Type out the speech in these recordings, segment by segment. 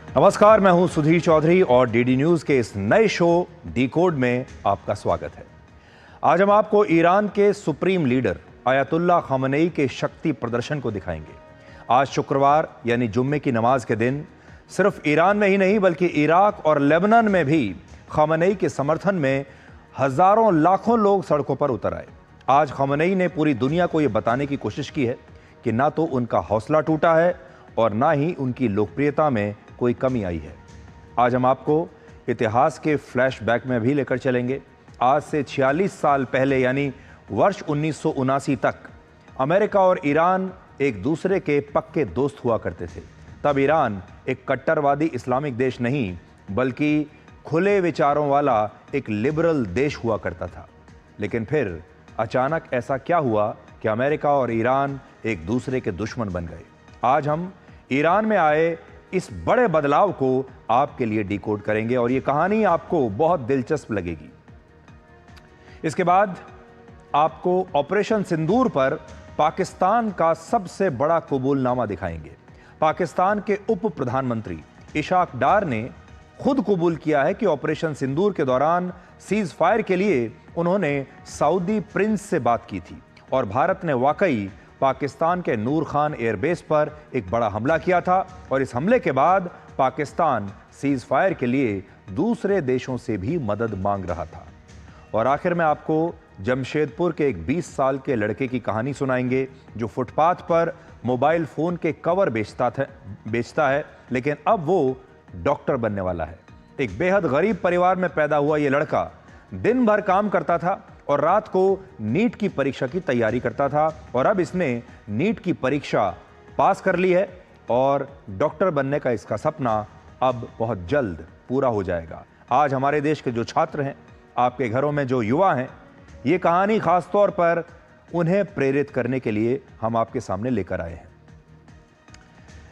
नमस्कार, मैं हूं सुधीर चौधरी और डीडी न्यूज के इस नए शो डिकोड में आपका स्वागत है। आज हम आपको ईरान के सुप्रीम लीडर आयतुल्लाह खामेनी के शक्ति प्रदर्शन को दिखाएंगे। आज शुक्रवार यानी जुम्मे की नमाज के दिन सिर्फ ईरान में ही नहीं बल्कि इराक और लेबनान में भी खामेनी के समर्थन में हजारों लाखों लोग सड़कों पर उतर आए। आज खामेनी ने पूरी दुनिया को यह बताने की कोशिश की है कि ना तो उनका हौसला टूटा है और ना ही उनकी लोकप्रियता में कोई कमी आई है। आज हम आपको इतिहास के फ्लैशबैक में भी लेकर चलेंगे। आज से 46 साल पहले यानी वर्ष 1979 तक अमेरिका और ईरान एक दूसरे के पक्के दोस्त हुआ करते थे। तब ईरान एक कट्टरवादी इस्लामिक देश नहीं बल्कि खुले विचारों वाला एक लिबरल देश हुआ करता था। लेकिन फिर अचानक ऐसा क्या हुआ कि अमेरिका और ईरान एक दूसरे के दुश्मन बन गए। आज हम ईरान में आए इस बड़े बदलाव को आपके लिए डिकोड करेंगे और ये कहानी आपको बहुत दिलचस्प लगेगी। इसके बाद आपको ऑपरेशन सिंदूर पर पाकिस्तान का सबसे बड़ा कबूलनामा दिखाएंगे। पाकिस्तान के उप प्रधानमंत्री इशाक डार ने खुद कबूल किया है कि ऑपरेशन सिंदूर के दौरान सीज फायर के लिए उन्होंने सऊदी प्रिंस से बात की थी और भारत ने वाकई पाकिस्तान के नूर खान एयरबेस पर एक बड़ा हमला किया था और इस हमले के बाद पाकिस्तान सीज फायर के लिए दूसरे देशों से भी मदद मांग रहा था। और आखिर में आपको जमशेदपुर के एक 20 साल के लड़के की कहानी सुनाएंगे जो फुटपाथ पर मोबाइल फोन के कवर बेचता है लेकिन अब वो डॉक्टर बनने वाला है। एक बेहद गरीब परिवार में पैदा हुआ ये लड़का दिन भर काम करता था और रात को नीट की परीक्षा की तैयारी करता था और अब इसने नीट की परीक्षा पास कर ली है और डॉक्टर बनने का इसका सपना अब बहुत जल्द पूरा हो जाएगा। आज हमारे देश के जो छात्र हैं, आपके घरों में जो युवा हैं, ये कहानी खास तौर पर उन्हें प्रेरित करने के लिए हम आपके सामने लेकर आए हैं।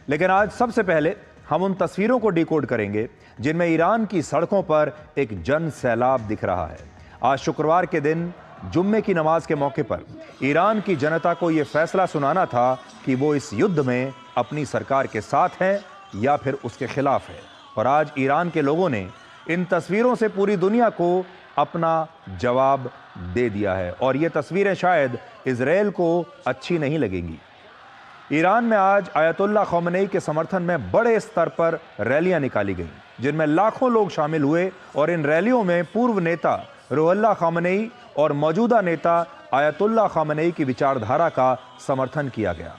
लेकिन आज सबसे पहले हम उन तस्वीरों को डिकोड करेंगे जिनमें ईरान की सड़कों पर एक जन सैलाब दिख रहा है। आज शुक्रवार के दिन जुम्मे की नमाज के मौके पर ईरान की जनता को यह फैसला सुनाना था कि वो इस युद्ध में अपनी सरकार के साथ हैं या फिर उसके खिलाफ है। और आज ईरान के लोगों ने इन तस्वीरों से पूरी दुनिया को अपना जवाब दे दिया है और ये तस्वीरें शायद इजराइल को अच्छी नहीं लगेंगी। ईरान में आज आयतुल्लाह खामेनी के समर्थन में बड़े स्तर पर रैलियां निकाली गईं जिनमें लाखों लोग शामिल हुए और इन रैलियों में पूर्व नेता रूहुल्लाह खामेनी और मौजूदा नेता आयतुल्लाह खामेनी की विचारधारा का समर्थन किया गया।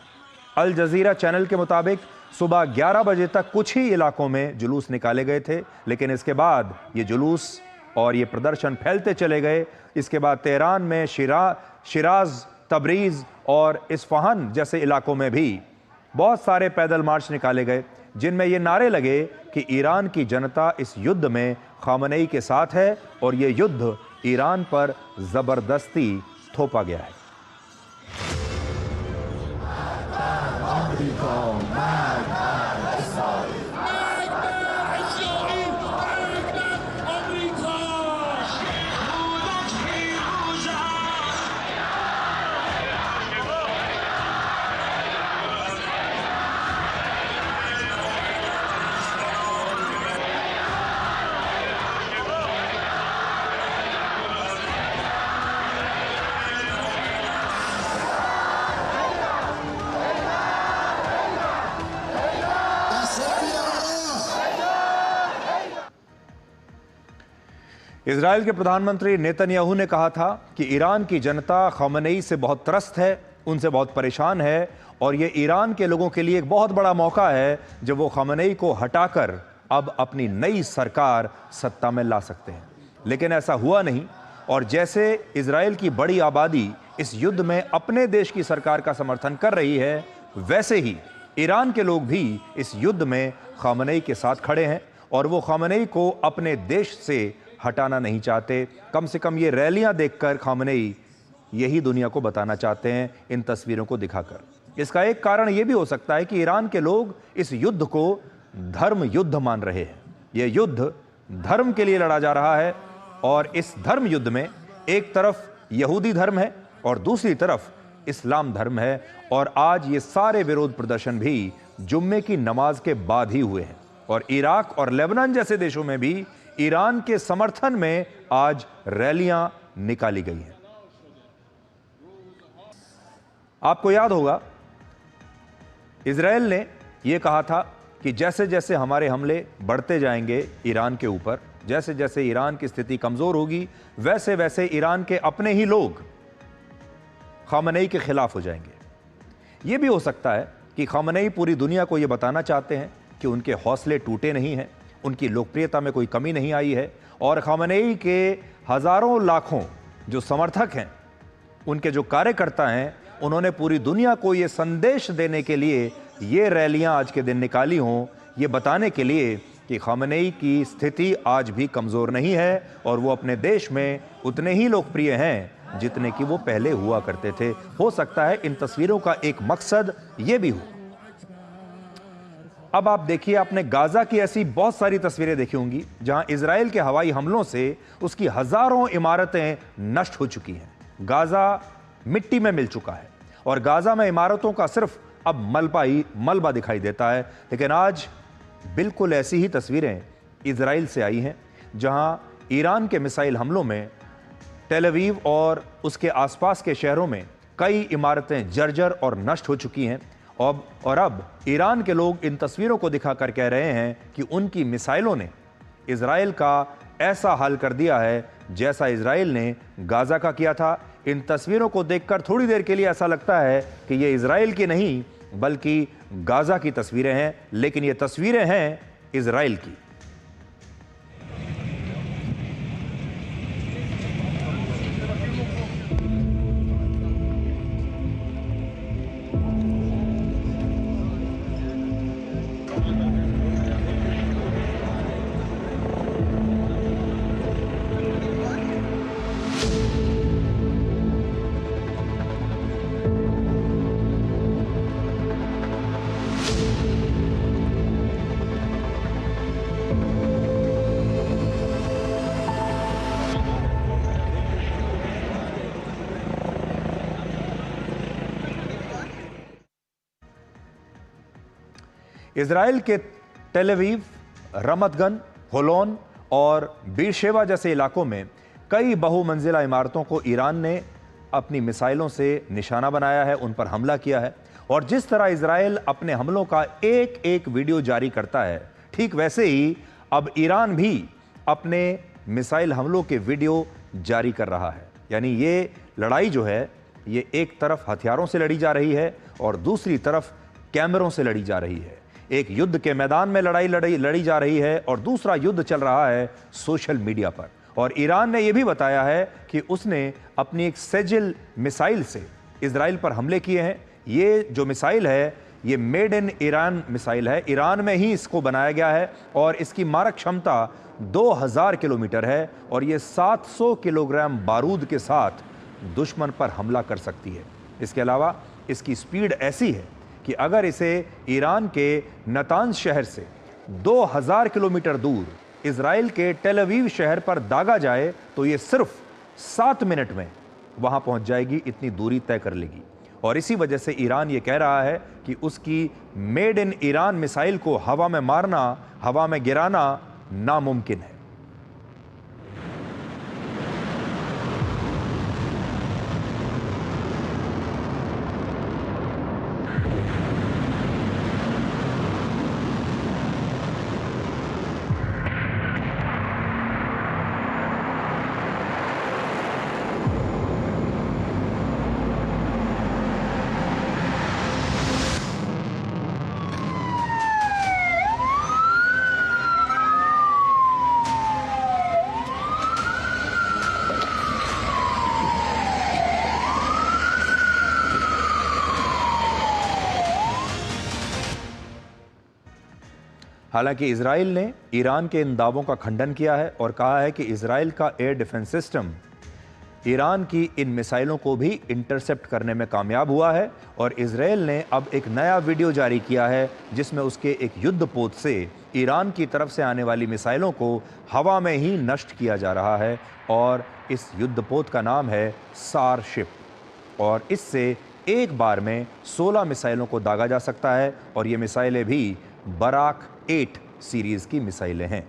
अल जजीरा चैनल के मुताबिक सुबह 11 बजे तक कुछ ही इलाकों में जुलूस निकाले गए थे लेकिन इसके बाद ये जुलूस और ये प्रदर्शन फैलते चले गए। इसके बाद तेहरान में शिराज, तबरीज और इस्फहान जैसे इलाकों में भी बहुत सारे पैदल मार्च निकाले गए जिनमें ये नारे लगे कि ईरान की जनता इस युद्ध में खामेनी के साथ है और ये युद्ध ईरान पर जबरदस्ती थोपा गया है। इजराइल के प्रधानमंत्री नेतन्याहू ने कहा था कि ईरान की जनता खामेनी से बहुत त्रस्त है, उनसे बहुत परेशान है और ये ईरान के लोगों के लिए एक बहुत बड़ा मौका है जब वो खामेनी को हटाकर अब अपनी नई सरकार सत्ता में ला सकते हैं। लेकिन ऐसा हुआ नहीं और जैसे इजराइल की बड़ी आबादी इस युद्ध में अपने देश की सरकार का समर्थन कर रही है, वैसे ही ईरान के लोग भी इस युद्ध में खामेनी के साथ खड़े हैं और वो खामेनी को अपने देश से हटाना नहीं चाहते। कम से कम ये रैलियां देखकर खामेनी यही दुनिया को बताना चाहते हैं इन तस्वीरों को दिखाकर। इसका एक कारण यह भी हो सकता है कि ईरान के लोग इस युद्ध को धर्म युद्ध मान रहे हैं। यह युद्ध धर्म के लिए लड़ा जा रहा है और इस धर्म युद्ध में एक तरफ यहूदी धर्म है और दूसरी तरफ इस्लाम धर्म है और आज ये सारे विरोध प्रदर्शन भी जुम्मे की नमाज के बाद ही हुए हैं। और इराक और लेबनान जैसे देशों में भी ईरान के समर्थन में आज रैलियां निकाली गई हैं। आपको याद होगा, इजराइल ने यह कहा था कि जैसे जैसे हमारे हमले बढ़ते जाएंगे ईरान के ऊपर, जैसे जैसे ईरान की स्थिति कमजोर होगी, वैसे वैसे ईरान के अपने ही लोग खामनेई के खिलाफ हो जाएंगे। यह भी हो सकता है कि खामनेई पूरी दुनिया को यह बताना चाहते हैं कि उनके हौसले टूटे नहीं हैं, उनकी लोकप्रियता में कोई कमी नहीं आई है, और खामनेई के हजारों लाखों जो समर्थक हैं, उनके जो कार्यकर्ता हैं, उन्होंने पूरी दुनिया को यह संदेश देने के लिए ये रैलियां आज के दिन निकाली हों, ये बताने के लिए कि खामनेई की स्थिति आज भी कमज़ोर नहीं है और वो अपने देश में उतने ही लोकप्रिय हैं जितने कि वो पहले हुआ करते थे। हो सकता है इन तस्वीरों का एक मकसद ये भी हो। अब आप देखिए, आपने गाजा की ऐसी बहुत सारी तस्वीरें देखी होंगी जहां इजराइल के हवाई हमलों से उसकी हजारों इमारतें नष्ट हो चुकी हैं। गाजा मिट्टी में मिल चुका है और गाजा में इमारतों का सिर्फ अब मलबा दिखाई देता है। लेकिन आज बिल्कुल ऐसी ही तस्वीरें इजराइल से आई हैं जहां ईरान के मिसाइल हमलों में टेल अवीव और उसके आसपास के शहरों में कई इमारतें जर्जर और नष्ट हो चुकी हैं। और अब ईरान के लोग इन तस्वीरों को दिखाकर कह रहे हैं कि उनकी मिसाइलों ने इजराइल का ऐसा हाल कर दिया है जैसा इजराइल ने गाजा का किया था। इन तस्वीरों को देखकर थोड़ी देर के लिए ऐसा लगता है कि ये इजराइल की नहीं बल्कि गाजा की तस्वीरें हैं, लेकिन ये तस्वीरें हैं इजराइल की। इजराइल के टेल अवीव, रमतगन, होलोन और बीरशेबा जैसे इलाकों में कई बहुमंजिला इमारतों को ईरान ने अपनी मिसाइलों से निशाना बनाया है, उन पर हमला किया है। और जिस तरह इजराइल अपने हमलों का एक एक वीडियो जारी करता है, ठीक वैसे ही अब ईरान भी अपने मिसाइल हमलों के वीडियो जारी कर रहा है। यानी ये लड़ाई जो है, ये एक तरफ हथियारों से लड़ी जा रही है और दूसरी तरफ कैमरों से लड़ी जा रही है। एक युद्ध के मैदान में लड़ी जा रही है और दूसरा युद्ध चल रहा है सोशल मीडिया पर। और ईरान ने यह भी बताया है कि उसने अपनी एक सेजिल मिसाइल से इजराइल पर हमले किए हैं। ये जो मिसाइल है, ये मेड इन ईरान मिसाइल है, ईरान में ही इसको बनाया गया है और इसकी मारक क्षमता 2000 किलोमीटर है और ये 700 किलोग्राम बारूद के साथ दुश्मन पर हमला कर सकती है। इसके अलावा इसकी स्पीड ऐसी है कि अगर इसे ईरान के नतांज शहर से 2000 किलोमीटर दूर इजराइल के टेल अवीव शहर पर दागा जाए तो ये सिर्फ 7 मिनट में वहां पहुंच जाएगी, इतनी दूरी तय कर लेगी। और इसी वजह से ईरान ये कह रहा है कि उसकी मेड इन ईरान मिसाइल को हवा में मारना, हवा में गिराना नामुमकिन है। हालांकि इजराइल ने ईरान के इन दावों का खंडन किया है और कहा है कि इजराइल का एयर डिफेंस सिस्टम ईरान की इन मिसाइलों को भी इंटरसेप्ट करने में कामयाब हुआ है। और इजराइल ने अब एक नया वीडियो जारी किया है जिसमें उसके एक युद्धपोत से ईरान की तरफ से आने वाली मिसाइलों को हवा में ही नष्ट किया जा रहा है। और इस युद्धपोत का नाम है सारशिप और इससे एक बार में 16 मिसाइलों को दागा जा सकता है और ये मिसाइलें भी बराक 8 सीरीज की मिसाइलें हैं।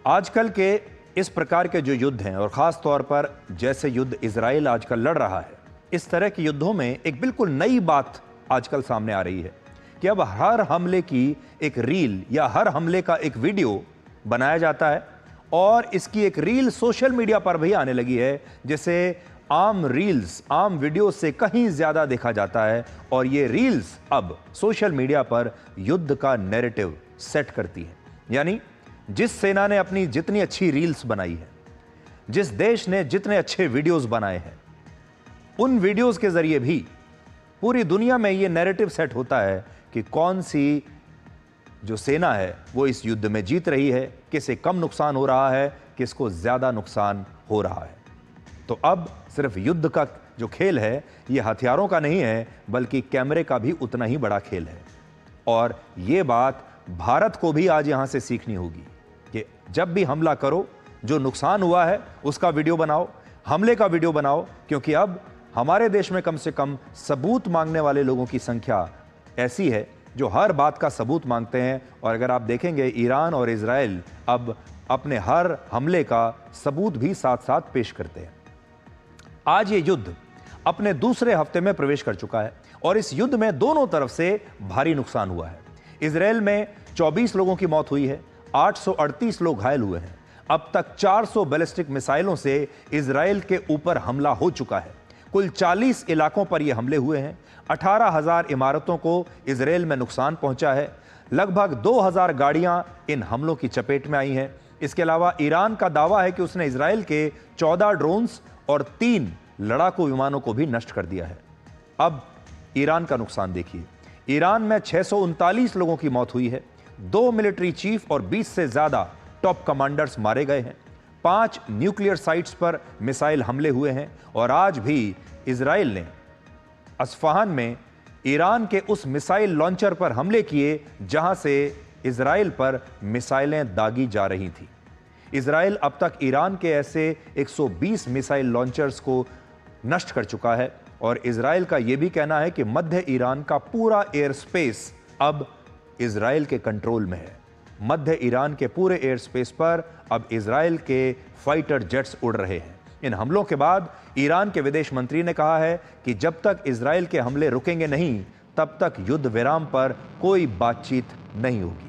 आजकल के इस प्रकार के जो युद्ध हैं, और ख़ास तौर पर जैसे युद्ध इजराइल आजकल लड़ रहा है, इस तरह के युद्धों में एक बिल्कुल नई बात आजकल सामने आ रही है कि अब हर हमले की एक रील या हर हमले का एक वीडियो बनाया जाता है और इसकी एक रील सोशल मीडिया पर भी आने लगी है, जिसे आम रील्स, आम वीडियो से कहीं ज़्यादा देखा जाता है। और ये रील्स अब सोशल मीडिया पर युद्ध का नैरेटिव सेट करती है। यानी जिस सेना ने अपनी जितनी अच्छी रील्स बनाई है, जिस देश ने जितने अच्छे वीडियोस बनाए हैं, उन वीडियोस के जरिए भी पूरी दुनिया में यह नैरेटिव सेट होता है कि कौन सी जो सेना है वो इस युद्ध में जीत रही है, किसे कम नुकसान हो रहा है, किसको ज्यादा नुकसान हो रहा है। तो अब सिर्फ युद्ध का जो खेल है ये हथियारों का नहीं है, बल्कि कैमरे का भी उतना ही बड़ा खेल है। और ये बात भारत को भी आज यहां से सीखनी होगी कि जब भी हमला करो, जो नुकसान हुआ है उसका वीडियो बनाओ, हमले का वीडियो बनाओ, क्योंकि अब हमारे देश में कम से कम सबूत मांगने वाले लोगों की संख्या ऐसी है जो हर बात का सबूत मांगते हैं। और अगर आप देखेंगे, ईरान और इजराइल अब अपने हर हमले का सबूत भी साथ साथ पेश करते हैं। आज ये युद्ध अपने दूसरे हफ्ते में प्रवेश कर चुका है और इस युद्ध में दोनों तरफ से भारी नुकसान हुआ है। इजराइल में 24 लोगों की मौत हुई है, 838 लोग घायल हुए हैं। अब तक 400 बैलिस्टिक मिसाइलों से इजराइल के ऊपर हमला हो चुका है। कुल 40 इलाकों पर यह हमले हुए हैं। 18,000 इमारतों को इजराइल में नुकसान पहुंचा है। लगभग 2,000 गाड़ियां इन हमलों की चपेट में आई हैं। इसके अलावा ईरान का दावा है कि उसने इजराइल के 14 ड्रोन्स और 3 लड़ाकू विमानों को भी नष्ट कर दिया है। अब ईरान का नुकसान देखिए। ईरान में 639 लोगों की मौत हुई है, 2 मिलिट्री चीफ और 20 से ज्यादा टॉप कमांडर्स मारे गए हैं। 5 न्यूक्लियर साइट्स पर मिसाइल हमले हुए हैं और आज भी इजराइल ने अस्फहान में ईरान के उस मिसाइल लॉन्चर पर हमले किए जहां से इजराइल पर मिसाइलें दागी जा रही थी। इजराइल अब तक ईरान के ऐसे 120 मिसाइल लॉन्चर्स को नष्ट कर चुका है और इजराइल का यह भी कहना है कि मध्य ईरान का पूरा एयर स्पेस अब इजराइल के कंट्रोल में है। मध्य ईरान के पूरे एयर स्पेस पर अब इजराइल के फाइटर जेट्स उड़ रहे हैं। इन हमलों के बाद ईरान के विदेश मंत्री ने कहा है कि जब तक इजराइल के हमले रुकेंगे नहीं, तब तक युद्ध विराम पर कोई बातचीत नहीं होगी।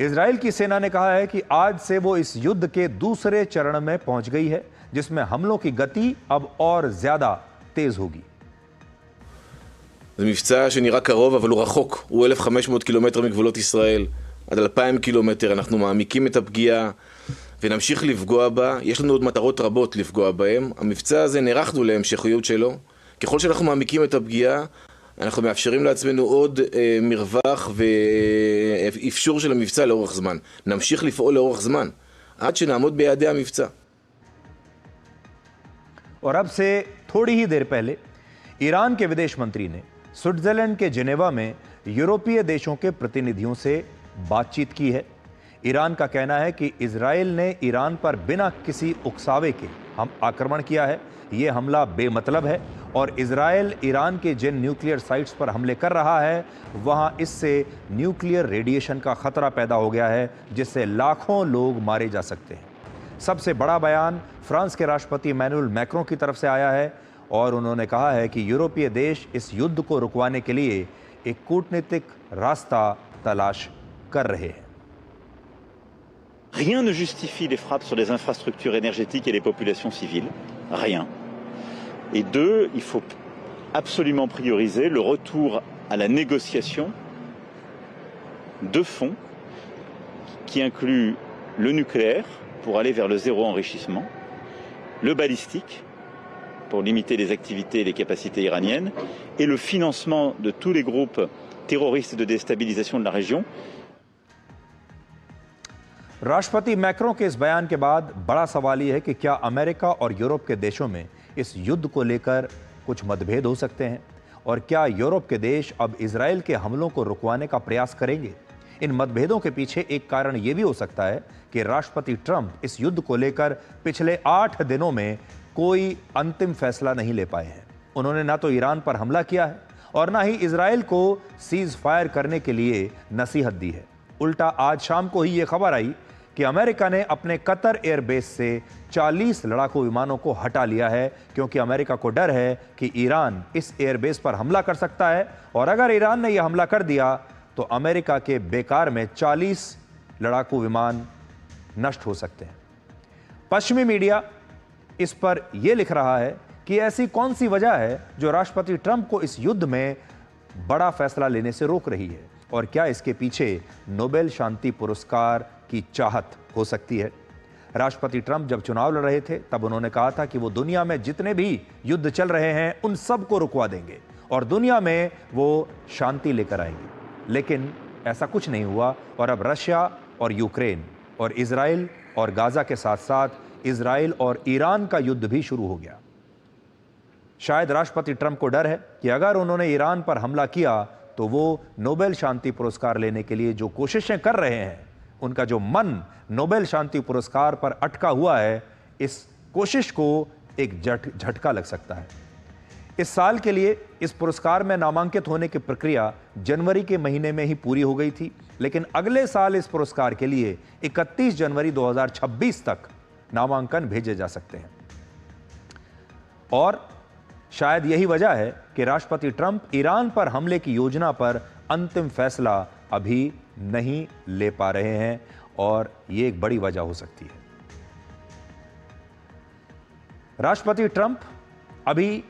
इजराइल की सेना ने कहा है कि आज से वो इस युद्ध के दूसरे चरण में पहुंच गई है, जिसमें हमलों की गति अब और ज्यादा तेज होगी। זה מבצע שנראה קרוב, אבל הוא רחוק. הוא 1,500 קילומטר מגבולות ישראל, עד 2,000 קילומטר. אנחנו מעמיקים את הפגיעה ונמשיך לפגוע בה. יש לנו עוד מטרות רבות לפגוע בהם. המבצע הזה נערכנו להמשכיות שלו. ככל שאנחנו מעמיקים את הפגיעה, אנחנו מאפשרים לעצמנו עוד מרווח ואפשור של המבצע לאורך זמן. נמשיך לפעול לאורך זמן, עד שנעמוד ביעדי המבצע. और अब से थोड़ी ही देर पहले ईरान के विदेश मंत्री ने स्विट्जरलैंड के जिनेवा में यूरोपीय देशों के प्रतिनिधियों से बातचीत की है। ईरान का कहना है कि इजराइल ने ईरान पर बिना किसी उकसावे के हम आक्रमण किया है। यह हमला बेमतलब है और इजराइल ईरान के जिन न्यूक्लियर साइट्स पर हमले कर रहा है वहां इससे न्यूक्लियर रेडिएशन का खतरा पैदा हो गया है, जिससे लाखों लोग मारे जा सकते हैं। सबसे बड़ा बयान फ्रांस के राष्ट्रपति इमैनुअल मैक्रों की तरफ से आया है और उन्होंने कहा है कि यूरोपीय देश इस युद्ध को रुकवाने के लिए एक कूटनीतिक रास्ता तलाश कर रहे हैं। Rien ne justifie les frappes sur les infrastructures énergétiques et les populations civiles. Rien. Et deux, il faut absolument prioriser le retour à la négociation de fond qui inclut le nucléaire pour aller vers le zéro enrichissement, le balistique pour limiter les activités et les capacités iraniennes, et le financement de tous les groupes terroristes de déstabilisation de la région. राष्ट्रपति Macron के इस बयान के बाद बड़ा सवाल यह है कि क्या अमेरिका और यूरोप के देशों में इस युद्ध को लेकर कुछ मतभेद हो सकते हैं, और क्या यूरोप के देश अब इजराइल के हमलों को रुकवाने का प्रयास करेंगे। इन मतभेदों के पीछे एक कारण यह भी हो सकता है कि राष्ट्रपति ट्रंप इस युद्ध को लेकर पिछले 8 दिनों में कोई अंतिम फैसला नहीं ले पाए हैं। उन्होंने ना तो ईरान पर हमला किया है और ना ही इजराइल को सीज फायर करने के लिए नसीहत दी है। उल्टा आज शाम को ही यह खबर आई कि अमेरिका ने अपने कतर एयरबेस से 40 लड़ाकू विमानों को हटा लिया है, क्योंकि अमेरिका को डर है कि ईरान इस एयरबेस पर हमला कर सकता है, और अगर ईरान ने यह हमला कर दिया तो अमेरिका के बेकार में 40 लड़ाकू विमान नष्ट हो सकते हैं। पश्चिमी मीडिया इस पर यह लिख रहा है कि ऐसी कौन सी वजह है जो राष्ट्रपति ट्रंप को इस युद्ध में बड़ा फैसला लेने से रोक रही है, और क्या इसके पीछे नोबेल शांति पुरस्कार की चाहत हो सकती है। राष्ट्रपति ट्रंप जब चुनाव लड़ रहे थे तब उन्होंने कहा था कि वो दुनिया में जितने भी युद्ध चल रहे हैं उन सब को रुकवा देंगे और दुनिया में वो शांति लेकर आएंगे, लेकिन ऐसा कुछ नहीं हुआ, और अब रशिया और यूक्रेन और इजराइल और गाजा के साथ साथ इजराइल और ईरान का युद्ध भी शुरू हो गया। शायद राष्ट्रपति ट्रंप को डर है कि अगर उन्होंने ईरान पर हमला किया तो वो नोबेल शांति पुरस्कार लेने के लिए जो कोशिशें कर रहे हैं, उनका जो मन नोबेल शांति पुरस्कार पर अटका हुआ है, इस कोशिश को एक झटका लग सकता है। इस साल के लिए इस पुरस्कार में नामांकित होने की प्रक्रिया जनवरी के महीने में ही पूरी हो गई थी, लेकिन अगले साल इस पुरस्कार के लिए 31 जनवरी 2026 तक नामांकन भेजे जा सकते हैं। और शायद यही वजह है कि राष्ट्रपति ट्रंप ईरान पर हमले की योजना पर अंतिम फैसला अभी नहीं ले पा रहे हैं, और यह एक बड़ी वजह हो सकती है। राष्ट्रपति ट्रंप अभी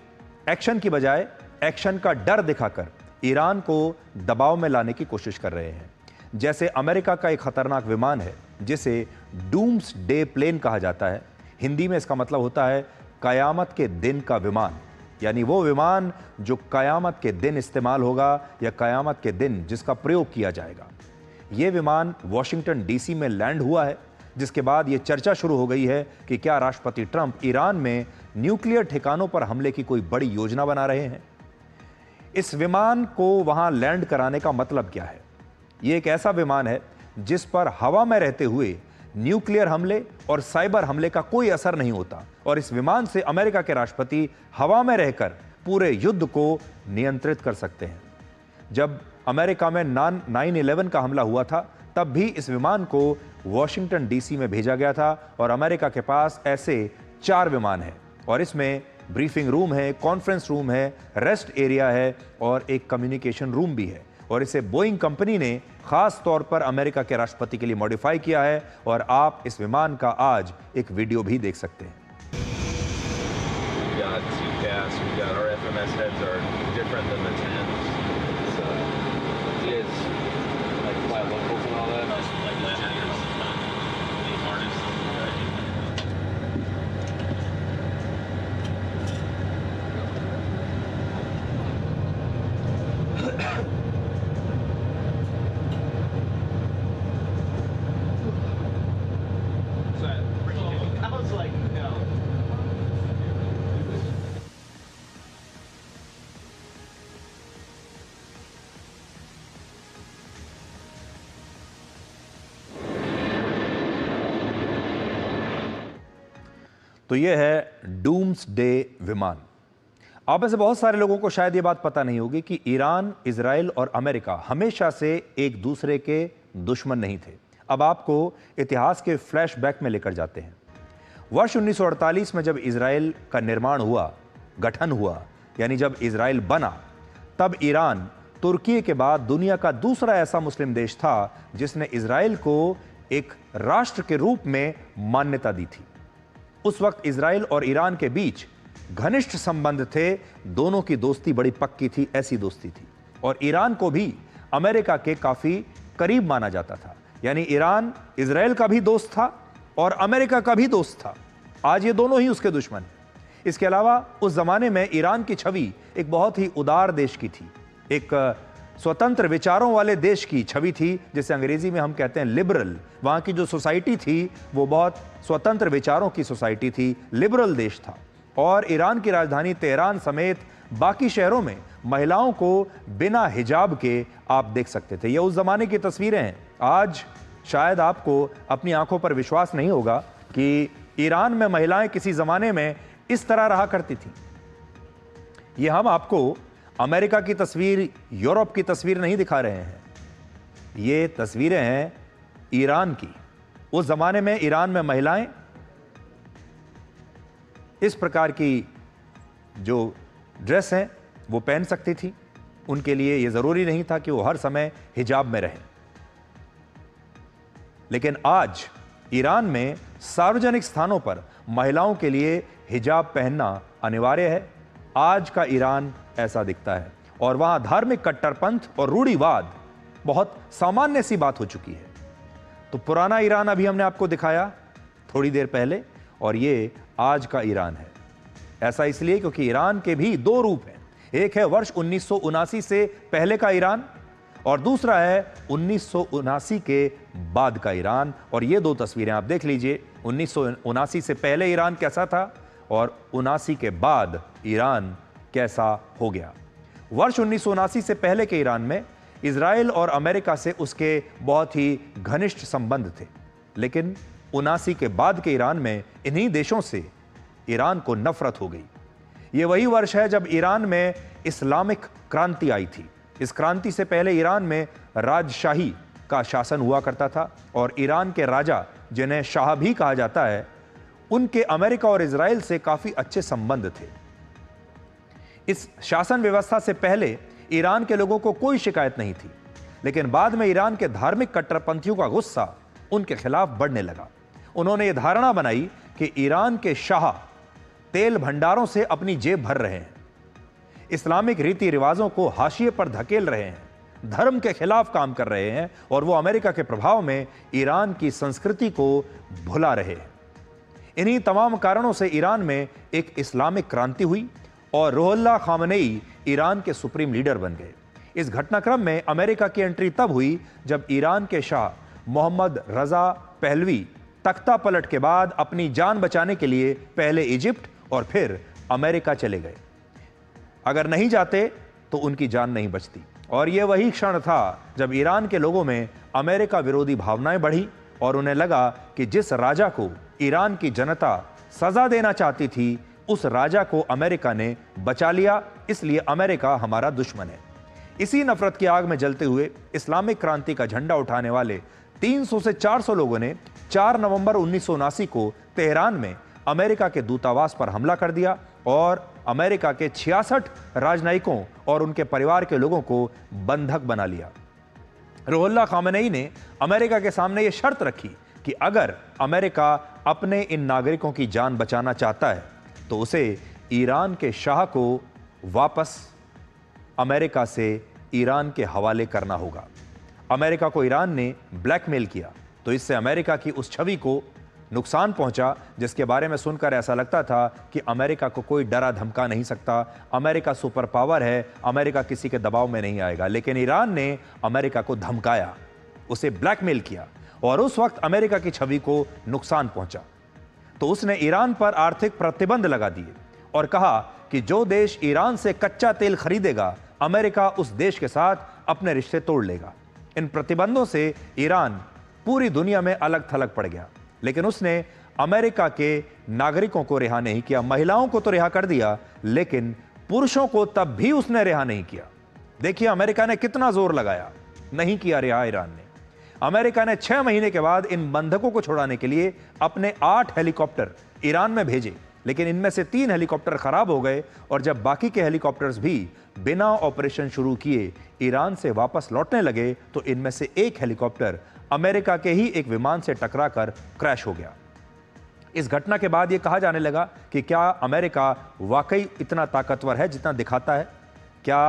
एक्शन की बजाय एक्शन का डर दिखाकर ईरान को दबाव में लाने की कोशिश कर रहे हैं। जैसे अमेरिका का एक खतरनाक विमान है जिसे डूम्स डे प्लेन कहा जाता है। हिंदी में इसका मतलब होता है कयामत के दिन का विमान, यानी वो विमान जो कयामत के दिन इस्तेमाल होगा या कयामत के दिन जिसका प्रयोग किया जाएगा। ये विमान वॉशिंगटन डीसी में लैंड हुआ है, जिसके बाद ये चर्चा शुरू हो गई है कि क्या राष्ट्रपति ट्रंप ईरान में न्यूक्लियर ठिकानों पर हमले की कोई बड़ी योजना बना रहे हैं। इस विमान को वहां लैंड कराने का मतलब क्या है। ये एक ऐसा विमान है जिस पर हवा में रहते हुए न्यूक्लियर हमले और साइबर हमले का कोई असर नहीं होता, और इस विमान से अमेरिका के राष्ट्रपति हवा में रहकर पूरे युद्ध को नियंत्रित कर सकते हैं। जब अमेरिका में 9/11 का हमला हुआ था तब भी इस विमान को वॉशिंगटन डीसी में भेजा गया था, और अमेरिका के पास ऐसे 4 विमान हैं, और इसमें ब्रीफिंग रूम है, कॉन्फ्रेंस रूम है, रेस्ट एरिया है और एक कम्युनिकेशन रूम भी है। और इसे बोइंग कंपनी ने खास तौर पर अमेरिका के राष्ट्रपति के लिए मॉडिफाई किया है, और आप इस विमान का आज एक वीडियो भी देख सकते हैं। तो यह है डूम्स डे विमान। आप में से बहुत सारे लोगों को शायद ये बात पता नहीं होगी कि ईरान, इजराइल और अमेरिका हमेशा से एक दूसरे के दुश्मन नहीं थे। अब आपको इतिहास के फ्लैशबैक में लेकर जाते हैं। वर्ष 1948 में जब इजराइल का निर्माण हुआ, गठन हुआ, यानी जब इजराइल बना, तब ईरान तुर्की के बाद दुनिया का दूसरा ऐसा मुस्लिम देश था जिसने इजराइल को एक राष्ट्र के रूप में मान्यता दी थी। उस वक्त इजराइल और ईरान के बीच घनिष्ठ संबंध थे, दोनों की दोस्ती बड़ी पक्की थी, ऐसी दोस्ती थी। और ईरान को भी अमेरिका के काफी करीब माना जाता था, यानी ईरान इजराइल का भी दोस्त था और अमेरिका का भी दोस्त था। आज ये दोनों ही उसके दुश्मन हैं। इसके अलावा उस जमाने में ईरान की छवि एक बहुत ही उदार देश की थी, एक स्वतंत्र विचारों वाले देश की छवि थी, जिसे अंग्रेजी में हम कहते हैं लिबरल। वहां की जो सोसाइटी थी वो बहुत स्वतंत्र विचारों की सोसाइटी थी, लिबरल देश था। और ईरान की राजधानी तेहरान समेत बाकी शहरों में महिलाओं को बिना हिजाब के आप देख सकते थे। ये उस जमाने की तस्वीरें हैं। आज शायद आपको अपनी आंखों पर विश्वास नहीं होगा कि ईरान में महिलाएं किसी जमाने में इस तरह रहा करती थी। ये हम आपको अमेरिका की तस्वीर, यूरोप की तस्वीर नहीं दिखा रहे हैं। ये तस्वीरें हैं ईरान की। उस जमाने में ईरान में महिलाएं इस प्रकार की जो ड्रेस हैं वो पहन सकती थी। उनके लिए यह जरूरी नहीं था कि वो हर समय हिजाब में रहें। लेकिन आज ईरान में सार्वजनिक स्थानों पर महिलाओं के लिए हिजाब पहनना अनिवार्य है। आज का ईरान ऐसा दिखता है और वहां धार्मिक कट्टरपंथ और रूढ़िवाद बहुत सामान्य सी बात हो चुकी है। तो पुराना ईरान अभी हमने आपको दिखाया थोड़ी देर पहले, और ये आज का ईरान है। ऐसा इसलिए क्योंकि ईरान के भी दो रूप हैं। एक है वर्ष 1979 से पहले का ईरान और दूसरा है 1979 के बाद का ईरान। और ये दो तस्वीरें आप देख लीजिए। 1979 से पहले ईरान कैसा था और 79 के बाद ईरान कैसा हो गया। वर्ष 1979 से पहले के ईरान में इजराइल और अमेरिका से उसके बहुत ही घनिष्ठ संबंध थे, लेकिन 79 के बाद के ईरान में इन्हीं देशों से ईरान को नफरत हो गई। ये वही वर्ष है जब ईरान में इस्लामिक क्रांति आई थी। इस क्रांति से पहले ईरान में राजशाही का शासन हुआ करता था और ईरान के राजा, जिन्हें शाह भी कहा जाता है, उनके अमेरिका और इजराइल से काफी अच्छे संबंध थे। इस शासन व्यवस्था से पहले ईरान के लोगों को कोई शिकायत नहीं थी, लेकिन बाद में ईरान के धार्मिक कट्टरपंथियों का गुस्सा उनके खिलाफ बढ़ने लगा। उन्होंने यह धारणा बनाई कि ईरान के शाह तेल भंडारों से अपनी जेब भर रहे हैं, इस्लामिक रीति रिवाजों को हाशिए पर धकेल रहे हैं, धर्म के खिलाफ काम कर रहे हैं और वो अमेरिका के प्रभाव में ईरान की संस्कृति को भुला रहे हैं। इन्हीं तमाम कारणों से ईरान में एक इस्लामिक क्रांति हुई और रुहुल्लाह खामनेई ईरान के सुप्रीम लीडर बन गए। इस घटनाक्रम में अमेरिका की एंट्री तब हुई जब ईरान के शाह मोहम्मद रजा पहलवी तख्ता पलट के बाद अपनी जान बचाने के लिए पहले इजिप्ट और फिर अमेरिका चले गए। अगर नहीं जाते तो उनकी जान नहीं बचती। और यह वही क्षण था जब ईरान के लोगों में अमेरिका विरोधी भावनाएं बढ़ी और उन्हें लगा कि जिस राजा को ईरान की जनता सजा देना चाहती थी, उस राजा को अमेरिका ने बचा लिया, इसलिए अमेरिका हमारा दुश्मन है। इसी नफरत की आग में जलते हुए इस्लामिक क्रांति का झंडा उठाने वाले 300 से 400 लोगों ने 4 नवंबर 1979 को तेहरान में अमेरिका के दूतावास पर हमला कर दिया और अमेरिका के 66 राजनयिकों और उनके परिवार के लोगों को बंधक बना लिया। रुहुल्लाह खामनेई ने अमेरिका के सामने यह शर्त रखी कि अगर अमेरिका अपने इन नागरिकों की जान बचाना चाहता है तो उसे ईरान के शाह को वापस अमेरिका से ईरान के हवाले करना होगा। अमेरिका को ईरान ने ब्लैकमेल किया, तो इससे अमेरिका की उस छवि को नुकसान पहुंचा, जिसके बारे में सुनकर ऐसा लगता था कि अमेरिका को कोई डरा धमका नहीं सकता, अमेरिका सुपर पावर है, अमेरिका किसी के दबाव में नहीं आएगा। लेकिन ईरान ने अमेरिका को धमकाया, उसे ब्लैकमेल किया और उस वक्त अमेरिका की छवि को नुकसान पहुंचा। तो उसने ईरान पर आर्थिक प्रतिबंध लगा दिए और कहा कि जो देश ईरान से कच्चा तेल खरीदेगा, अमेरिका उस देश के साथ अपने रिश्ते तोड़ लेगा। इन प्रतिबंधों से ईरान पूरी दुनिया में अलग थलग पड़ गया, लेकिन उसने अमेरिका के नागरिकों को रिहा नहीं किया। महिलाओं को तो रिहा कर दिया, लेकिन पुरुषों को तब भी उसने रिहा नहीं किया। देखिए अमेरिका ने कितना जोर लगाया, नहीं किया रिहा ईरान ने। अमेरिका ने 6 महीने के बाद इन बंधकों को छुड़ाने के लिए अपने 8 हेलीकॉप्टर ईरान में भेजे, लेकिन इनमें से 3 हेलीकॉप्टर खराब हो गए और जब बाकी के हेलीकॉप्टर्स भी बिना ऑपरेशन शुरू किए ईरान से वापस लौटने लगे तो इनमें से एक हेलीकॉप्टर अमेरिका के ही एक विमान से टकराकर क्रैश हो गया। इस घटना के बाद यह कहा जाने लगा कि क्या अमेरिका वाकई इतना ताकतवर है जितना दिखाता है? क्या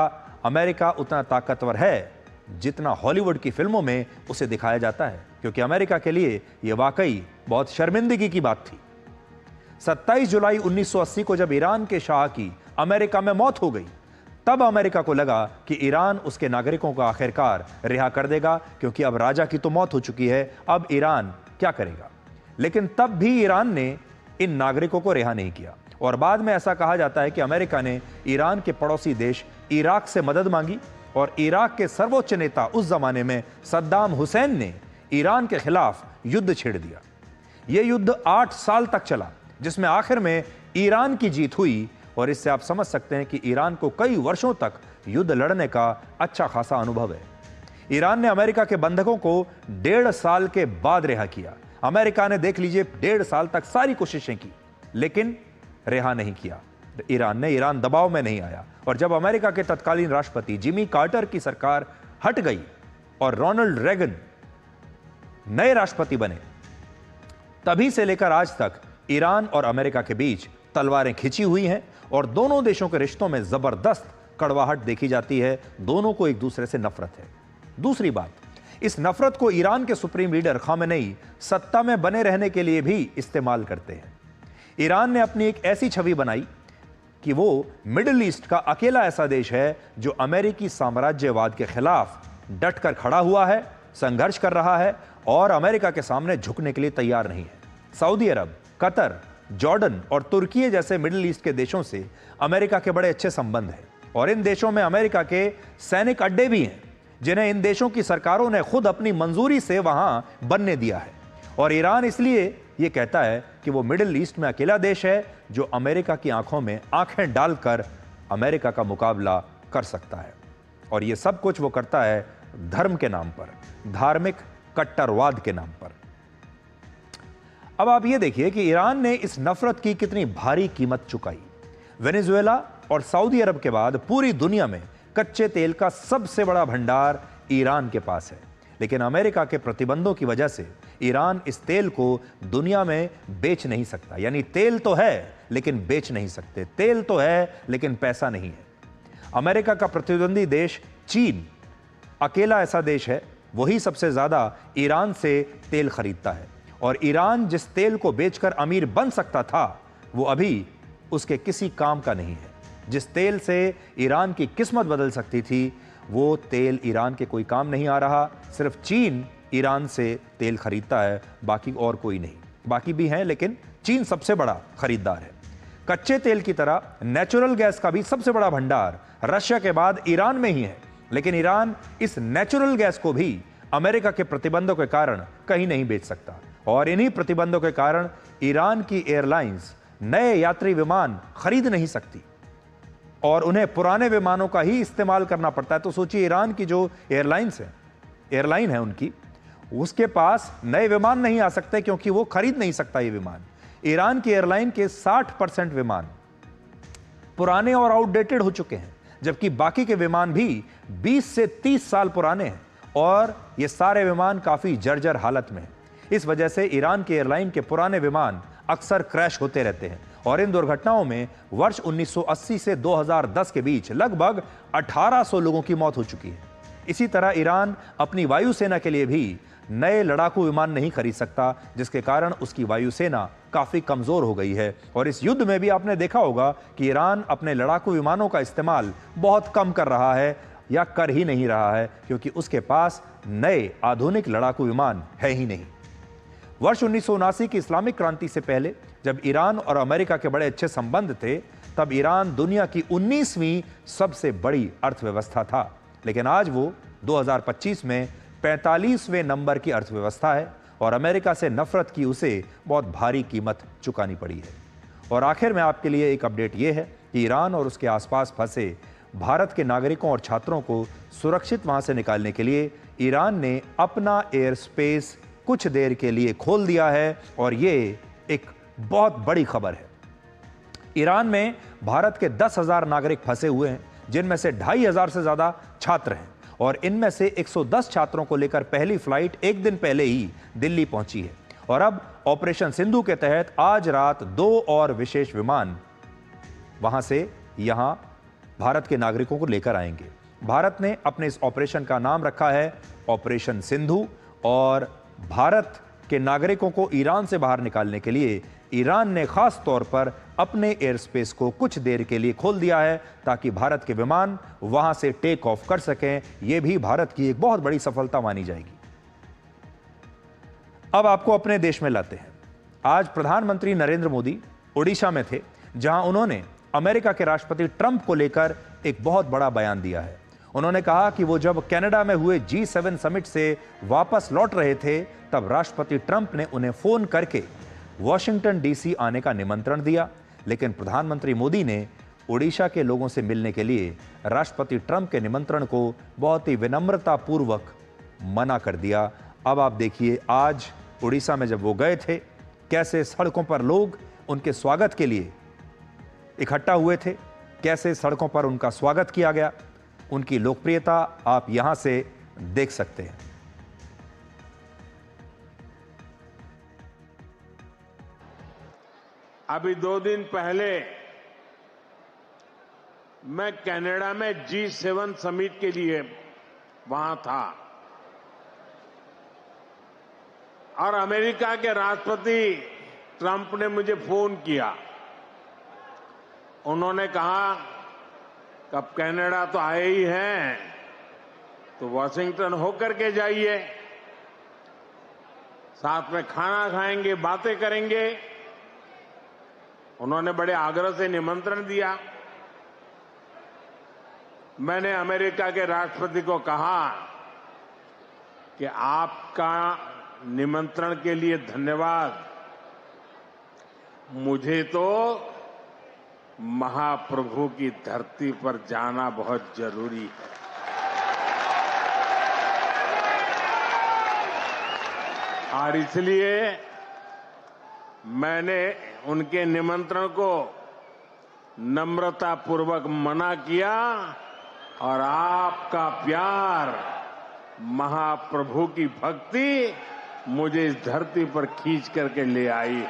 अमेरिका उतना ताकतवर है जितना हॉलीवुड की फिल्मों में उसे दिखाया जाता है? क्योंकि अमेरिका के लिए यह वाकई बहुत शर्मिंदगी की बात थी। 27 जुलाई 1980 को जब ईरान के शाह की अमेरिका में मौत हो गई, तब अमेरिका को लगा कि ईरान उसके नागरिकों को आखिरकार रिहा कर देगा, क्योंकि अब राजा की तो मौत हो चुकी है, अब ईरान क्या करेगा। लेकिन तब भी ईरान ने इन नागरिकों को रिहा नहीं किया और बाद में ऐसा कहा जाता है कि अमेरिका ने ईरान के पड़ोसी देश इराक से मदद मांगी और इराक के सर्वोच्च नेता उस जमाने में सद्दाम हुसैन ने ईरान के खिलाफ युद्ध छेड़ दिया। यह युद्ध 8 साल तक चला, जिसमें आखिर में ईरान की जीत हुई और इससे आप समझ सकते हैं कि ईरान को कई वर्षों तक युद्ध लड़ने का अच्छा खासा अनुभव है। ईरान ने अमेरिका के बंधकों को 1.5 साल के बाद रिहा किया। अमेरिका ने देख लीजिए 1.5 साल तक सारी कोशिशें की, लेकिन रिहा नहीं किया ईरान दबाव में नहीं आया। और जब अमेरिका के तत्कालीन राष्ट्रपति जिमी कार्टर की सरकार हट गई और रोनाल्ड रेगन नए राष्ट्रपति बने, तभी से लेकर आज तक ईरान और अमेरिका के बीच तलवारें खिंची हुई हैं और दोनों देशों के रिश्तों में जबरदस्त कड़वाहट देखी जाती है। दोनों को एक दूसरे से नफरत है। दूसरी बात, इस नफरत को ईरान के सुप्रीम लीडर खामेनेई सत्ता में बने रहने के लिए भी इस्तेमाल करते हैं। ईरान ने अपनी एक ऐसी छवि बनाई कि वो मिडिल ईस्ट का अकेला ऐसा देश है जो अमेरिकी साम्राज्यवाद के खिलाफ डटकर खड़ा हुआ है, संघर्ष कर रहा है और अमेरिका के सामने झुकने के लिए तैयार नहीं है। सऊदी अरब, कतर, जॉर्डन और तुर्की जैसे मिडिल ईस्ट के देशों से अमेरिका के बड़े अच्छे संबंध हैं और इन देशों में अमेरिका के सैनिक अड्डे भी हैं, जिन्हें इन देशों की सरकारों ने खुद अपनी मंजूरी से वहां बनने दिया है। और ईरान इसलिए यह कहता है कि वो मिडिल ईस्ट में अकेला देश है जो अमेरिका की आंखों में आंखें डालकर अमेरिका का मुकाबला कर सकता है। और यह सब कुछ वो करता है धर्म के नाम पर, धार्मिक कट्टरवाद के नाम पर। अब आप ये देखिए कि ईरान ने इस नफरत की कितनी भारी कीमत चुकाई। वेनेजुएला और सऊदी अरब के बाद पूरी दुनिया में कच्चे तेल का सबसे बड़ा भंडार ईरान के पास है, लेकिन अमेरिका के प्रतिबंधों की वजह से ईरान इस तेल को दुनिया में बेच नहीं सकता। यानी तेल तो है लेकिन बेच नहीं सकते, तेल तो है लेकिन पैसा नहीं है। अमेरिका का प्रतिद्वंदी देश चीन अकेला ऐसा देश है, वही सबसे ज्यादा ईरान से तेल खरीदता है और ईरान जिस तेल को बेचकर अमीर बन सकता था वो अभी उसके किसी काम का नहीं है। जिस तेल से ईरान की किस्मत बदल सकती थी वो तेल ईरान के कोई काम नहीं आ रहा। सिर्फ चीन ईरान से तेल खरीदता है, बाकी और कोई नहीं। बाकी भी हैं लेकिन चीन सबसे बड़ा खरीदार है। कच्चे तेल की तरह नेचुरल गैस का भी सबसे बड़ा भंडार रशिया के बाद ईरान में ही है, लेकिन ईरान इस नेचुरल गैस को भी अमेरिका के प्रतिबंधों के कारण कहीं नहीं बेच सकता और इन्हीं प्रतिबंधों के कारण ईरान की एयरलाइंस नए यात्री विमान खरीद नहीं सकती और उन्हें पुराने विमानों का ही इस्तेमाल करना पड़ता है। तो सोचिए ईरान की जो एयरलाइन है उनकी, उसके पास नए विमान नहीं आ सकते क्योंकि वो खरीद नहीं सकता ये विमान। ईरान की एयरलाइन के 60% विमान पुराने और आउटडेटेड हो चुके हैं, जबकि बाकी के विमान भी 20 से 30 साल पुराने हैं और ये सारे विमान काफी जर्जर हालत में हैं। इस वजह से ईरान की एयरलाइन के पुराने विमान अक्सर क्रैश होते रहते हैं और इन दुर्घटनाओं में वर्ष 1980 से 2010 के बीच लगभग 1800 लोगों की मौत हो चुकी है। इसी तरह ईरान अपनी वायुसेना के लिए भी नए लड़ाकू विमान नहीं खरीद सकता, जिसके कारण उसकी वायुसेना काफी कमजोर हो गई है। और इस युद्ध में भी आपने देखा होगा कि ईरान अपने लड़ाकू विमानों का इस्तेमाल बहुत कम कर रहा है या कर ही नहीं रहा है, क्योंकि उसके पास नए आधुनिक लड़ाकू विमान है ही नहीं। वर्ष 1979 की इस्लामिक क्रांति से पहले जब ईरान और अमेरिका के बड़े अच्छे संबंध थे, तब ईरान दुनिया की 19वीं सबसे बड़ी अर्थव्यवस्था था, लेकिन आज वो 2025 में 45वें नंबर की अर्थव्यवस्था है और अमेरिका से नफरत की उसे बहुत भारी कीमत चुकानी पड़ी है। और आखिर में आपके लिए एक अपडेट ये है कि ईरान और उसके आसपास फंसे भारत के नागरिकों और छात्रों को सुरक्षित वहां से निकालने के लिए ईरान ने अपना एयर स्पेस कुछ देर के लिए खोल दिया है और ये एक बहुत बड़ी खबर है। ईरान में भारत के 10,000 नागरिक फंसे हुए हैं, जिनमें से 2,500 से ज्यादा छात्र हैं और इनमें से 110 छात्रों को लेकर पहली फ्लाइट एक दिन पहले ही दिल्ली पहुंची है। और अब ऑपरेशन सिंधु के तहत आज रात 2 और विशेष विमान वहां से यहां भारत के नागरिकों को लेकर आएंगे। भारत ने अपने इस ऑपरेशन का नाम रखा है ऑपरेशन सिंधु, और भारत के नागरिकों को ईरान से बाहर निकालने के लिए ईरान ने खास तौर पर अपने एयर स्पेस को कुछ देर के लिए खोल दिया है ताकि भारत के विमान वहां से टेक ऑफ कर सकें। यह भी भारत की एक बहुत बड़ी सफलता मानी जाएगी। अब आपको अपने देश में लाते हैं। आज प्रधानमंत्री नरेंद्र मोदी ओडिशा में थे, जहां उन्होंने अमेरिका के राष्ट्रपति ट्रंप को लेकर एक बहुत बड़ा बयान दिया है। उन्होंने कहा कि वो जब कनाडा में हुए G7 समिट से वापस लौट रहे थे, तब राष्ट्रपति ट्रंप ने उन्हें फोन करके वॉशिंगटन डीसी आने का निमंत्रण दिया, लेकिन प्रधानमंत्री मोदी ने ओडिशा के लोगों से मिलने के लिए राष्ट्रपति ट्रंप के निमंत्रण को बहुत ही विनम्रतापूर्वक मना कर दिया। अब आप देखिए, आज ओडिशा में जब वो गए थे, कैसे सड़कों पर लोग उनके स्वागत के लिए इकट्ठा हुए थे, कैसे सड़कों पर उनका स्वागत किया गया। उनकी लोकप्रियता आप यहां से देख सकते हैं। अभी 2 दिन पहले मैं कनाडा में G7 समिट के लिए वहां था और अमेरिका के राष्ट्रपति ट्रंप ने मुझे फोन किया। उन्होंने कहा कि अब कनाडा तो आए ही हैं, तो वॉशिंगटन होकर के जाइए, साथ में खाना खाएंगे, बातें करेंगे। उन्होंने बड़े आग्रह से निमंत्रण दिया। मैंने अमेरिका के राष्ट्रपति को कहा कि आपका निमंत्रण के लिए धन्यवाद, मुझे तो महाप्रभु की धरती पर जाना बहुत जरूरी है। और इसलिए मैंने उनके निमंत्रण को नम्रतापूर्वक मना किया और आपका प्यार, महाप्रभु की भक्ति मुझे इस धरती पर खींच करके ले आई।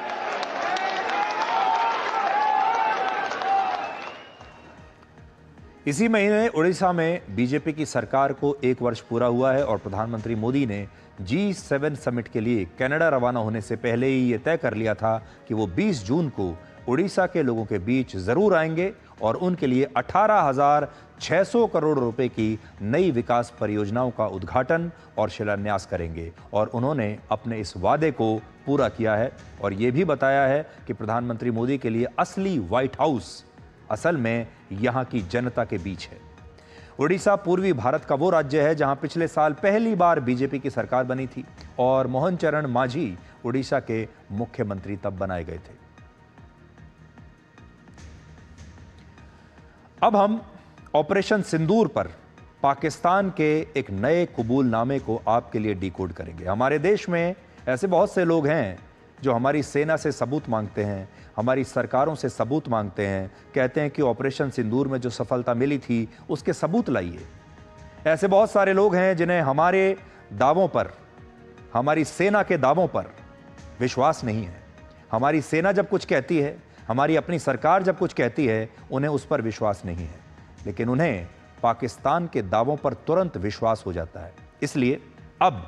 इसी महीने उड़ीसा में बीजेपी की सरकार को 1 वर्ष पूरा हुआ है और प्रधानमंत्री मोदी ने G7 समिट के लिए कनाडा रवाना होने से पहले ही ये तय कर लिया था कि वो 20 जून को उड़ीसा के लोगों के बीच जरूर आएंगे और उनके लिए 18,600 करोड़ रुपए की नई विकास परियोजनाओं का उद्घाटन और शिलान्यास करेंगे। और उन्होंने अपने इस वादे को पूरा किया है और ये भी बताया है कि प्रधानमंत्री मोदी के लिए असली व्हाइट हाउस असल में यहाँ की जनता के बीच है। उड़ीसा पूर्वी भारत का वो राज्य है जहां पिछले साल पहली बार बीजेपी की सरकार बनी थी और मोहन चरण मांझी उड़ीसा के मुख्यमंत्री तब बनाए गए थे। अब हम ऑपरेशन सिंदूर पर पाकिस्तान के एक नए कबूलनामे को आपके लिए डिकोड करेंगे। हमारे देश में ऐसे बहुत से लोग हैं जो हमारी सेना से सबूत मांगते हैं, हमारी सरकारों से सबूत मांगते हैं, कहते हैं कि ऑपरेशन सिंदूर में जो सफलता मिली थी उसके सबूत लाइए। ऐसे बहुत सारे लोग हैं जिन्हें हमारे दावों पर, हमारी सेना के दावों पर विश्वास नहीं है। हमारी सेना जब कुछ कहती है, हमारी अपनी सरकार जब कुछ कहती है, उन्हें उस पर विश्वास नहीं है, लेकिन उन्हें पाकिस्तान के दावों पर तुरंत विश्वास हो जाता है। इसलिए अब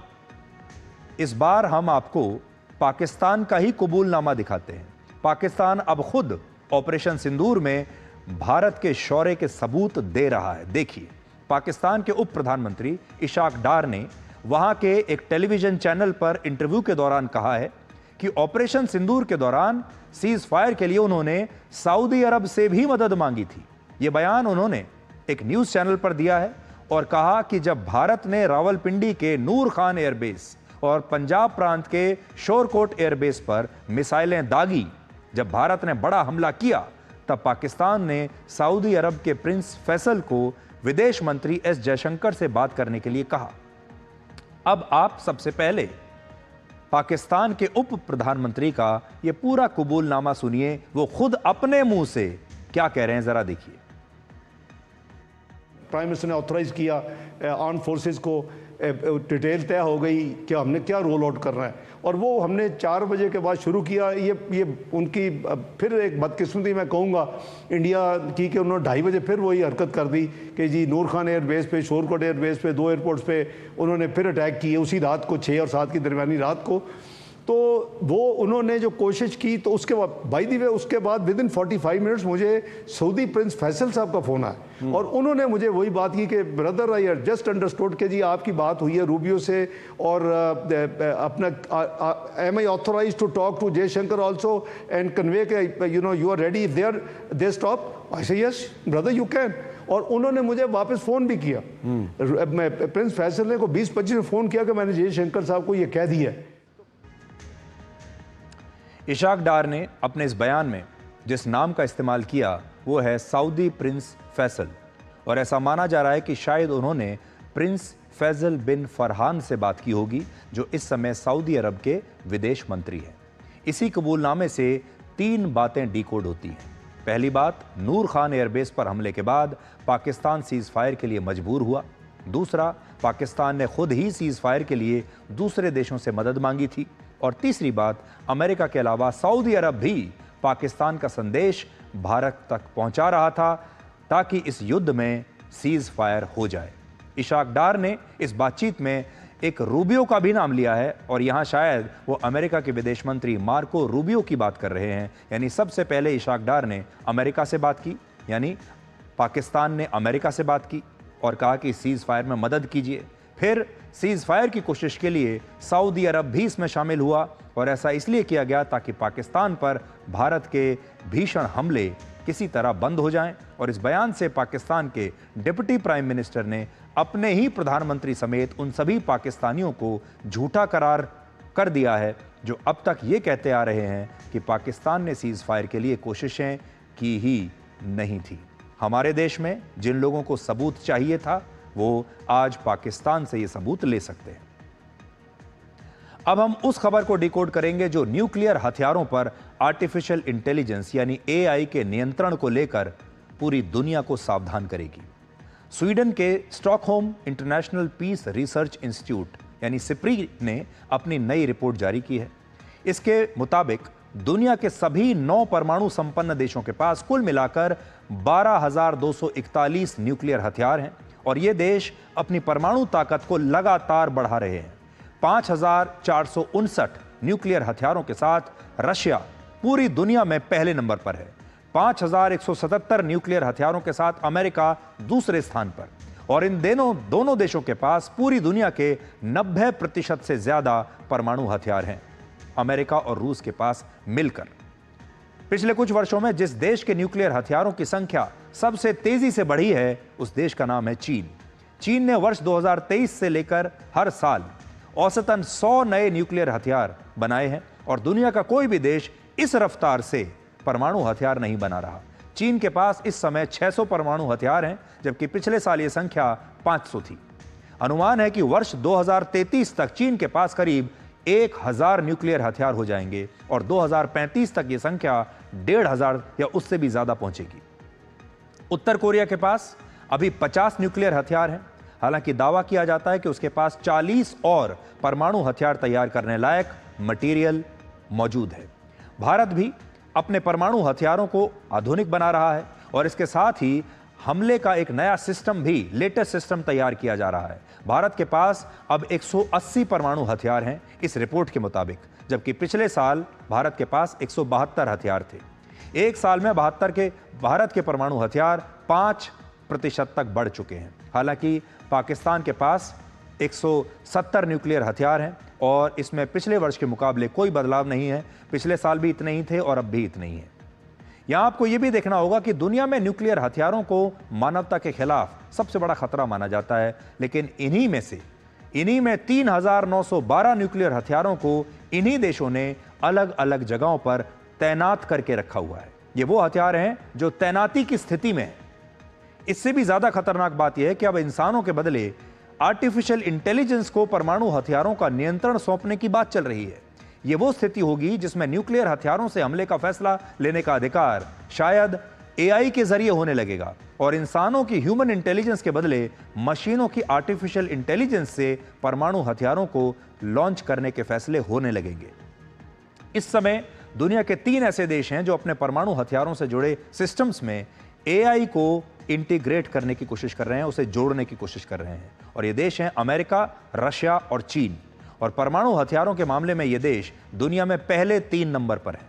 इस बार हम आपको पाकिस्तान का ही कबूलनामा दिखाते हैं। पाकिस्तान अब खुद ऑपरेशन सिंदूर में भारत के शौर्य के सबूत दे रहा है। देखिए, पाकिस्तान के उप प्रधानमंत्री इशाक डार ने वहां के एक टेलीविजन चैनल पर इंटरव्यू के दौरान कहा है कि ऑपरेशन सिंदूर के दौरान सीज फायर के लिए उन्होंने सऊदी अरब से भी मदद मांगी थी। यह बयान उन्होंने एक न्यूज चैनल पर दिया है और कहा कि जब भारत ने रावलपिंडी के नूर खान एयरबेस और पंजाब प्रांत के शोरकोट एयरबेस पर मिसाइलें दागी, जब भारत ने बड़ा हमला किया, तब पाकिस्तान ने सऊदी अरब के प्रिंस फैसल को विदेश मंत्री एस जयशंकर से बात करने के लिए कहा। अब आप सबसे पहले पाकिस्तान के उप प्रधानमंत्री का यह पूरा कबूलनामा सुनिए, वो खुद अपने मुंह से क्या कह रहे हैं, जरा देखिए। प्राइम मिनिस्टर ने ऑथराइज़ किया आर्म फोर्सेस को, डिटेल तय हो गई कि हमने क्या रोल आउट करना है, और वो हमने 4 बजे के बाद शुरू किया। ये उनकी फिर एक बदकिस्मती मैं कहूँगा इंडिया की कि उन्होंने 2:30 बजे फिर वही हरकत कर दी कि जी नूर खान एयरबेस पे, शोरकोट एयरबेस पे, 2 एयरपोर्ट्स पे उन्होंने फिर अटैक किए उसी रात को, 6 और 7 की दरमियानी रात को। तो वो उन्होंने जो कोशिश की, तो उसके बाद बाय द वे उसके बाद विद इन 45 मिनट्स मुझे सऊदी प्रिंस फैसल साहब का फ़ोन आया और उन्होंने मुझे वही बात की कि ब्रदर आई जस्ट अंडरस्टूड कि जी आपकी बात हुई है रूबियो से, और अपना am I authorize to talk to Jaishankar also and convey के you know you are ready there they stop. I say yes brother you can. और उन्होंने मुझे वापस फ़ोन भी किया, प्रिंस फैसल ने को 20-25 में फ़ोन किया कि मैंने जयशंकर साहब को ये कह दिया है। इशाक डार ने अपने इस बयान में जिस नाम का इस्तेमाल किया वो है सऊदी प्रिंस फैसल, और ऐसा माना जा रहा है कि शायद उन्होंने प्रिंस फैसल बिन फरहान से बात की होगी, जो इस समय सऊदी अरब के विदेश मंत्री हैं। इसी कबूलनामे से 3 बातें डिकोड होती हैं। पहली बात, नूर खान एयरबेस पर हमले के बाद पाकिस्तान सीज फायर के लिए मजबूर हुआ। दूसरा, पाकिस्तान ने खुद ही सीज फायर के लिए दूसरे देशों से मदद मांगी थी। और तीसरी बात, अमेरिका के अलावा सऊदी अरब भी पाकिस्तान का संदेश भारत तक पहुंचा रहा था ताकि इस युद्ध में सीज फायर हो जाए। इशाक डार ने इस बातचीत में एक रूबियो का भी नाम लिया है, और यहाँ शायद वो अमेरिका के विदेश मंत्री मार्को रूबियो की बात कर रहे हैं। यानी सबसे पहले इशाक डार ने अमेरिका से बात की, यानी पाकिस्तान ने अमेरिका से बात की और कहा कि सीज फायर में मदद कीजिए। फिर सीज फायर की कोशिश के लिए सऊदी अरब भी इसमें शामिल हुआ, और ऐसा इसलिए किया गया ताकि पाकिस्तान पर भारत के भीषण हमले किसी तरह बंद हो जाएं। और इस बयान से पाकिस्तान के डिप्टी प्राइम मिनिस्टर ने अपने ही प्रधानमंत्री समेत उन सभी पाकिस्तानियों को झूठा करार कर दिया है जो अब तक ये कहते आ रहे हैं कि पाकिस्तान ने सीज फायर के लिए कोशिशें की ही नहीं थी। हमारे देश में जिन लोगों को सबूत चाहिए था वो आज पाकिस्तान से ये सबूत ले सकते हैं। अब हम उस खबर को डिकोड करेंगे जो न्यूक्लियर हथियारों पर आर्टिफिशियल इंटेलिजेंस यानी एआई के नियंत्रण को लेकर पूरी दुनिया को सावधान करेगी। स्वीडन के Stockholm International Peace Research Institute यानी सिप्री ने अपनी नई रिपोर्ट जारी की है। इसके मुताबिक दुनिया के सभी 9 परमाणु संपन्न देशों के पास कुल मिलाकर 12,241 न्यूक्लियर हथियार हैं, और ये देश अपनी परमाणु ताकत को लगातार बढ़ा रहे हैं। 5,459 न्यूक्लियर हथियारों के साथ रशिया पूरी दुनिया में पहले नंबर पर है। 5,177 न्यूक्लियर हथियारों के साथ अमेरिका दूसरे स्थान पर, और इन दोनों देशों के पास पूरी दुनिया के 90% से ज्यादा परमाणु हथियार हैं, अमेरिका और रूस के पास मिलकर। पिछले कुछ वर्षों में जिस देश के न्यूक्लियर हथियारों की संख्या सबसे तेजी से बढ़ी है उस देश का नाम है चीन। चीन ने वर्ष 2023 से लेकर हर साल औसतन 100 नए न्यूक्लियर हथियार बनाए हैं, और दुनिया का कोई भी देश इस रफ्तार से परमाणु हथियार नहीं बना रहा। चीन के पास इस समय 600 परमाणु हथियार हैं, जबकि पिछले साल यह संख्या 500 थी। अनुमान है कि वर्ष 2033 तक चीन के पास करीब 1000 न्यूक्लियर हथियार हो जाएंगे, और 2035 तक यह संख्या 1500 या उससे भी ज्यादा पहुंचेगी। उत्तर कोरिया के पास अभी 50 न्यूक्लियर हथियार हैं। हालांकि दावा किया जाता है कि उसके पास 40 और परमाणु हथियार तैयार करने लायक मटेरियल मौजूद है। भारत भी अपने परमाणु हथियारों को आधुनिक बना रहा है, और इसके साथ ही हमले का एक नया सिस्टम भी, लेटेस्ट सिस्टम तैयार किया जा रहा है। भारत के पास अब 180 परमाणु हथियार हैं इस रिपोर्ट के मुताबिक, जबकि पिछले साल भारत के पास 172 हथियार थे। एक साल में भारत के परमाणु हथियार 5% तक बढ़ चुके हैं। हालांकि पाकिस्तान के पास 170 न्यूक्लियर हथियार हैं, और इसमें पिछले वर्ष के मुकाबले कोई बदलाव नहीं है। पिछले साल भी इतने ही थे और अब भी इतने ही हैं। यहां आपको यह भी देखना होगा कि दुनिया में न्यूक्लियर हथियारों को मानवता के खिलाफ सबसे बड़ा खतरा माना जाता है, लेकिन इन्हीं में 3,912 न्यूक्लियर हथियारों को इन्हीं देशों ने अलग अलग जगहों पर तैनात करके रखा हुआ है। ये वो हथियार हैं जो तैनाती की स्थिति में हैं। इससे भी ज्यादा खतरनाक बात यह है कि अब इंसानों के बदले आर्टिफिशियल इंटेलिजेंस को परमाणु हथियारों का नियंत्रण सौंपने की बात चल रही है। यह वो स्थिति होगी जिसमें न्यूक्लियर हथियारों से हमले का फैसला लेने का अधिकार शायद एआई के जरिए होने लगेगा और इंसानों की ह्यूमन इंटेलिजेंस के बदले मशीनों की आर्टिफिशियल इंटेलिजेंस से परमाणु हथियारों को लॉन्च करने के फैसले होने लगेंगे। इस समय दुनिया के 3 ऐसे देश हैं जो अपने परमाणु हथियारों से जुड़े सिस्टम्स में एआई को इंटीग्रेट करने की कोशिश कर रहे हैं, उसे जोड़ने की कोशिश कर रहे हैं। और ये देश हैं अमेरिका, रशिया और चीन। और परमाणु हथियारों के मामले में ये देश दुनिया में पहले 3 नंबर पर है।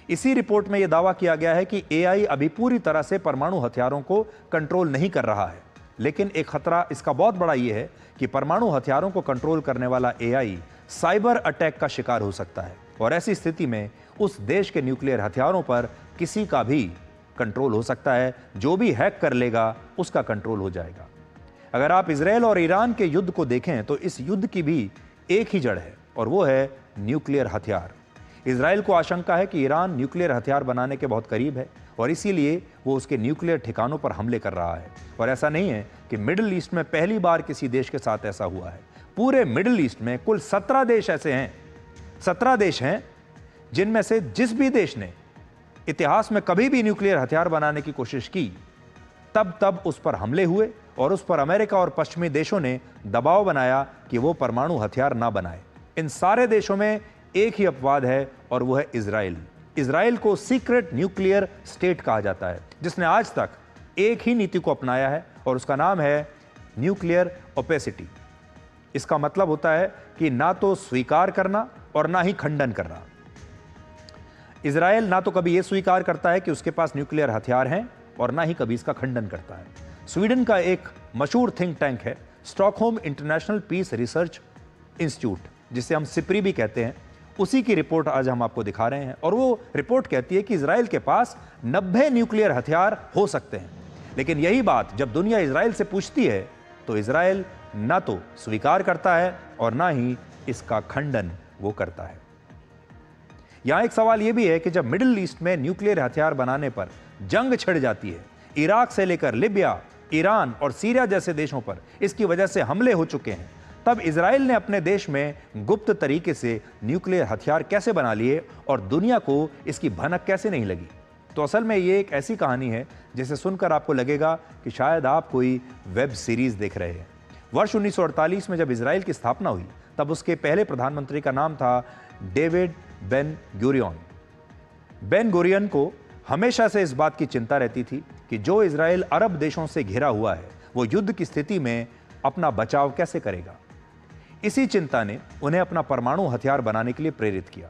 इसी रिपोर्ट में यह दावा किया गया है कि एआई अभी पूरी तरह से परमाणु हथियारों को कंट्रोल नहीं कर रहा है, लेकिन एक खतरा इसका बहुत बड़ा यह है कि परमाणु हथियारों को कंट्रोल करने वाला एआई साइबर अटैक का शिकार हो सकता है और ऐसी स्थिति में उस देश के न्यूक्लियर हथियारों पर किसी का भी कंट्रोल हो सकता है। जो भी हैक कर लेगा उसका कंट्रोल हो जाएगा। अगर आप इजराइल और ईरान के युद्ध को देखें तो इस युद्ध की भी एक ही जड़ है और वो है न्यूक्लियर हथियार। इजराइल को आशंका है कि ईरान न्यूक्लियर हथियार बनाने के बहुत करीब है और इसीलिए वो उसके न्यूक्लियर ठिकानों पर हमले कर रहा है। और ऐसा नहीं है कि मिडिल ईस्ट में पहली बार किसी देश के साथ ऐसा हुआ है। पूरे मिडिल ईस्ट में कुल 17 देश ऐसे हैं, 17 देश हैं जिनमें से जिस भी देश ने इतिहास में कभी भी न्यूक्लियर हथियार बनाने की कोशिश की तब उस पर हमले हुए और उस पर अमेरिका और पश्चिमी देशों ने दबाव बनाया कि वो परमाणु हथियार ना बनाए। इन सारे देशों में एक ही अपवाद है और वो है इजराइल। इजराइल को सीक्रेट न्यूक्लियर स्टेट कहा जाता है, जिसने आज तक एक ही नीति को अपनाया है और उसका नाम है न्यूक्लियर ओपेसिटी। इसका मतलब होता है कि ना तो स्वीकार करना और ना ही खंडन करना। इजराइल ना तो कभी यह स्वीकार करता है कि उसके पास न्यूक्लियर हथियार हैं और ना ही कभी इसका खंडन करता है। स्वीडन का एक मशहूर थिंक टैंक है Stockholm International Peace Research Institute, जिसे हम सिप्री भी कहते हैं, उसी की रिपोर्ट आज हम आपको दिखा रहे हैं। और वो रिपोर्ट कहती है कि इजराइल के पास 90 न्यूक्लियर हथियार हो सकते हैं। लेकिन यही बात जब दुनिया इजराइल से पूछती है तो इजराइल ना तो स्वीकार करता है और ना ही इसका खंडन वो करता है। यहां एक सवाल यह भी है कि जब मिडिल ईस्ट में न्यूक्लियर हथियार बनाने पर जंग छिड़ जाती है, इराक से लेकर लिबिया, ईरान और सीरिया जैसे देशों पर इसकी वजह से हमले हो चुके हैं, तब इजराइल ने अपने देश में गुप्त तरीके से न्यूक्लियर हथियार कैसे बना लिए और दुनिया को इसकी भनक कैसे नहीं लगी। तो असल में ये एक ऐसी कहानी है जिसे सुनकर आपको लगेगा कि शायद आप कोई वेब सीरीज देख रहे हैं। वर्ष 1948 में जब इजराइल की स्थापना हुई तब उसके पहले प्रधानमंत्री का नाम था David Ben Gurion. Ben Gurion को हमेशा से इस बात की चिंता रहती थी कि जो इजराइल अरब देशों से घिरा हुआ है वो युद्ध की स्थिति में अपना बचाव कैसे करेगा। इसी चिंता ने उन्हें अपना परमाणु हथियार बनाने के लिए प्रेरित किया।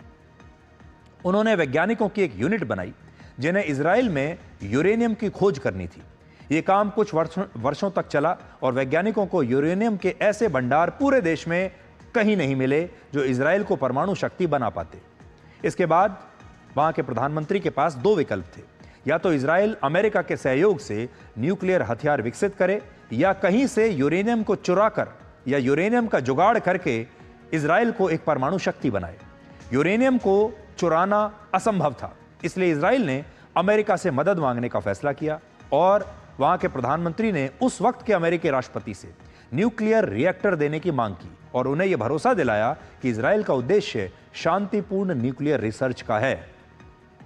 उन्होंने वैज्ञानिकों की एक यूनिट बनाई जिन्हें इजराइल में यूरेनियम की खोज करनी थी। यह काम कुछ वर्षों तक चला और वैज्ञानिकों को यूरेनियम के ऐसे भंडार पूरे देश में कहीं नहीं मिले जो इजराइल को परमाणु शक्ति बना पाते। इसके बाद वहां के प्रधानमंत्री के पास 2 विकल्प थे, या तो इजराइल अमेरिका के सहयोग से न्यूक्लियर हथियार विकसित करे या कहीं से यूरेनियम को चुराकर या यूरेनियम का जुगाड़ करके इजराइल को एक परमाणु शक्ति बनाए। यूरेनियम को चुराना असंभव था, इसलिए इजराइल ने अमेरिका से मदद मांगने का फैसला किया और वहां के प्रधानमंत्री ने उस वक्त के अमेरिकी राष्ट्रपति से न्यूक्लियर रिएक्टर देने की मांग की और उन्हें यह भरोसा दिलाया कि इजराइल का उद्देश्य शांतिपूर्ण न्यूक्लियर रिसर्च का है,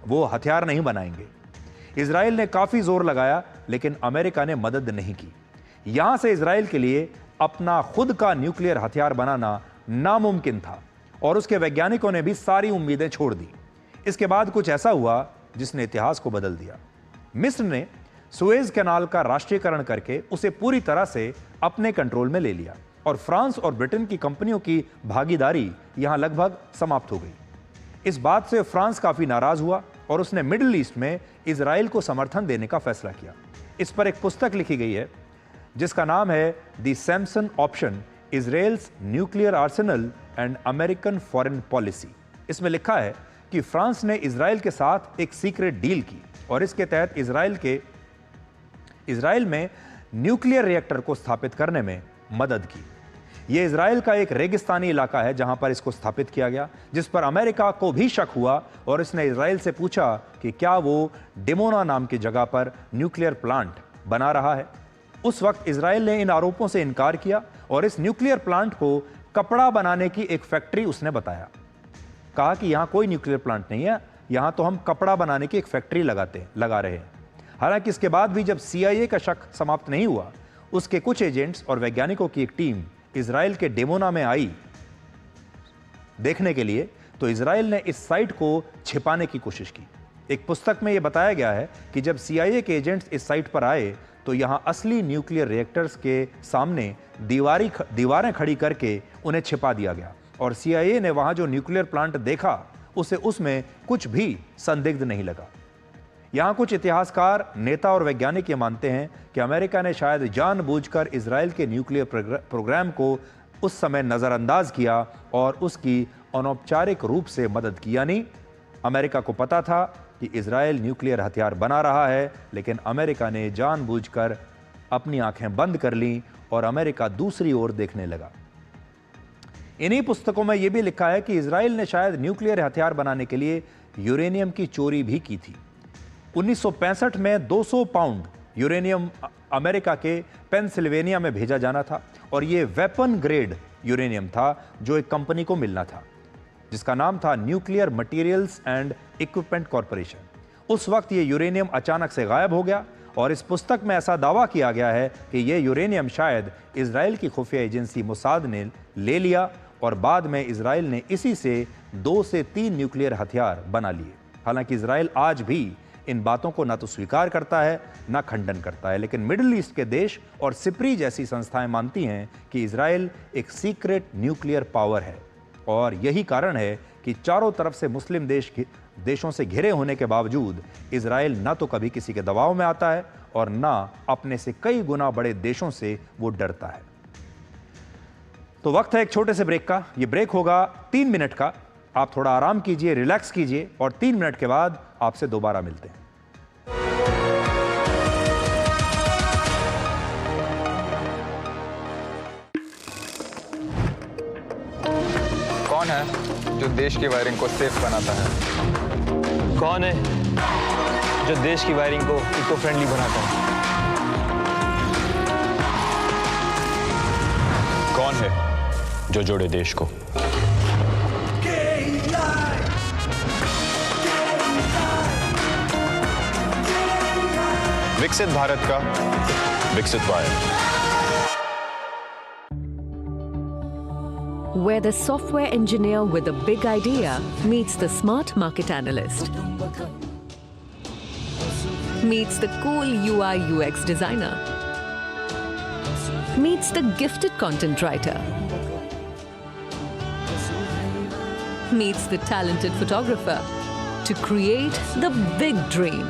वो हथियार नहीं बनाएंगे। इजराइल ने काफी जोर लगाया लेकिन अमेरिका ने मदद नहीं की। यहां से इजराइल के लिए अपना खुद का न्यूक्लियर हथियार बनाना नामुमकिन था और उसके वैज्ञानिकों ने भी सारी उम्मीदें छोड़ दी। इसके बाद कुछ ऐसा हुआ जिसने इतिहास को बदल दिया। मिस्र ने सुएज कैनाल का राष्ट्रीयकरण करके उसे पूरी तरह से अपने कंट्रोल में ले लिया और फ्रांस और ब्रिटेन की कंपनियों की भागीदारी यहां लगभग समाप्त हो गई। इस बात से फ्रांस काफी नाराज हुआ और उसने मिडिल ईस्ट में इजराइल को समर्थन देने का फैसला किया। इस पर एक पुस्तक लिखी गई है जिसका नाम है the Samson option, Israel's nuclear Arsenal and American foreign policy. इसमें लिखा है कि फ्रांस ने इजराइल के साथ एक सीक्रेट डील की और इसके तहत इजराइल में न्यूक्लियर रिएक्टर को स्थापित करने में मदद की। यह इजराइल का एक रेगिस्तानी इलाका है जहां पर इसको स्थापित किया गया, जिस पर अमेरिका को भी शक हुआ और इसने इजराइल से पूछा कि क्या वो डिमोना नाम की जगह पर न्यूक्लियर प्लांट बना रहा है। उस वक्त इजराइल ने इन आरोपों से इनकार किया और इस न्यूक्लियर प्लांट को कपड़ा बनाने की एक फैक्ट्री उसने बताया। कहा कि यहां कोई न्यूक्लियर प्लांट नहीं है, यहां तो हम कपड़ा बनाने की एक फैक्ट्री लगा रहे हैं। हालांकि इसके बाद भी जब CIA का शक समाप्त नहीं हुआ, उसके कुछ एजेंट्स और वैज्ञानिकों की एक टीम इजराइल के डेमोना में आई देखने के लिए, तो इजराइल ने इस साइट को छिपाने की कोशिश की। एक पुस्तक में यह बताया गया है कि जब CIA के एजेंट्स इस साइट पर आए तो यहां असली न्यूक्लियर रिएक्टर्स के सामने दीवारें खड़ी करके उन्हें छिपा दिया गया और CIA ने वहां जो न्यूक्लियर प्लांट देखा उसे उसमें कुछ भी संदिग्ध नहीं लगा। यहां कुछ इतिहासकार, नेता और वैज्ञानिक ये मानते हैं कि अमेरिका ने शायद जानबूझकर इजराइल के न्यूक्लियर प्रोग्राम को उस समय नज़रअंदाज किया और उसकी अनौपचारिक रूप से मदद की। यानी अमेरिका को पता था कि इजराइल न्यूक्लियर हथियार बना रहा है, लेकिन अमेरिका ने जानबूझकर अपनी आंखें बंद कर लीं और अमेरिका दूसरी ओर देखने लगा। इन्हीं पुस्तकों में यह भी लिखा है कि इजराइल ने शायद न्यूक्लियर हथियार बनाने के लिए यूरेनियम की चोरी भी की थी। 1965 में 200 पाउंड यूरेनियम अमेरिका के पेंसिल्वेनिया में भेजा जाना था और यह वेपन ग्रेड यूरेनियम था जो एक कंपनी को मिलना था जिसका नाम था nuclear materials and equipment corporation. उस वक्त यह यूरेनियम अचानक से गायब हो गया और इस पुस्तक में ऐसा दावा किया गया है कि यह यूरेनियम शायद इजराइल की खुफिया एजेंसी मोसाद ने ले लिया और बाद में इजराइल ने इसी से 2 से 3 न्यूक्लियर हथियार बना लिए। हालांकि इजराइल आज भी इन बातों को ना तो स्वीकार करता है ना खंडन करता है, लेकिन मिडिल ईस्ट के देश और सिप्री जैसी संस्थाएं मानती हैं कि इजराइल एक सीक्रेट न्यूक्लियर पावर है और यही कारण है कि चारों तरफ से मुस्लिम देशों से घिरे होने के बावजूद इजराइल ना तो कभी किसी के दबाव में आता है और ना अपने से कई गुना बड़े देशों से वो डरता है। तो वक्त है एक छोटे से ब्रेक का। ये ब्रेक होगा 3 मिनट का। आप थोड़ा आराम कीजिए, रिलैक्स कीजिए और 3 मिनट के बाद आपसे दोबारा मिलते हैं। कौन है जो देश की वायरिंग को सेफ बनाता है? कौन है जो देश की वायरिंग को इको फ्रेंडली बनाता है? कौन है जो जोड़े देश को? विकसित भारत का विकसित wire. Where the software engineer with a big idea meets the smart market analyst, meets the cool UI UX designer, meets the gifted content writer, meets the talented photographer to create the big dream.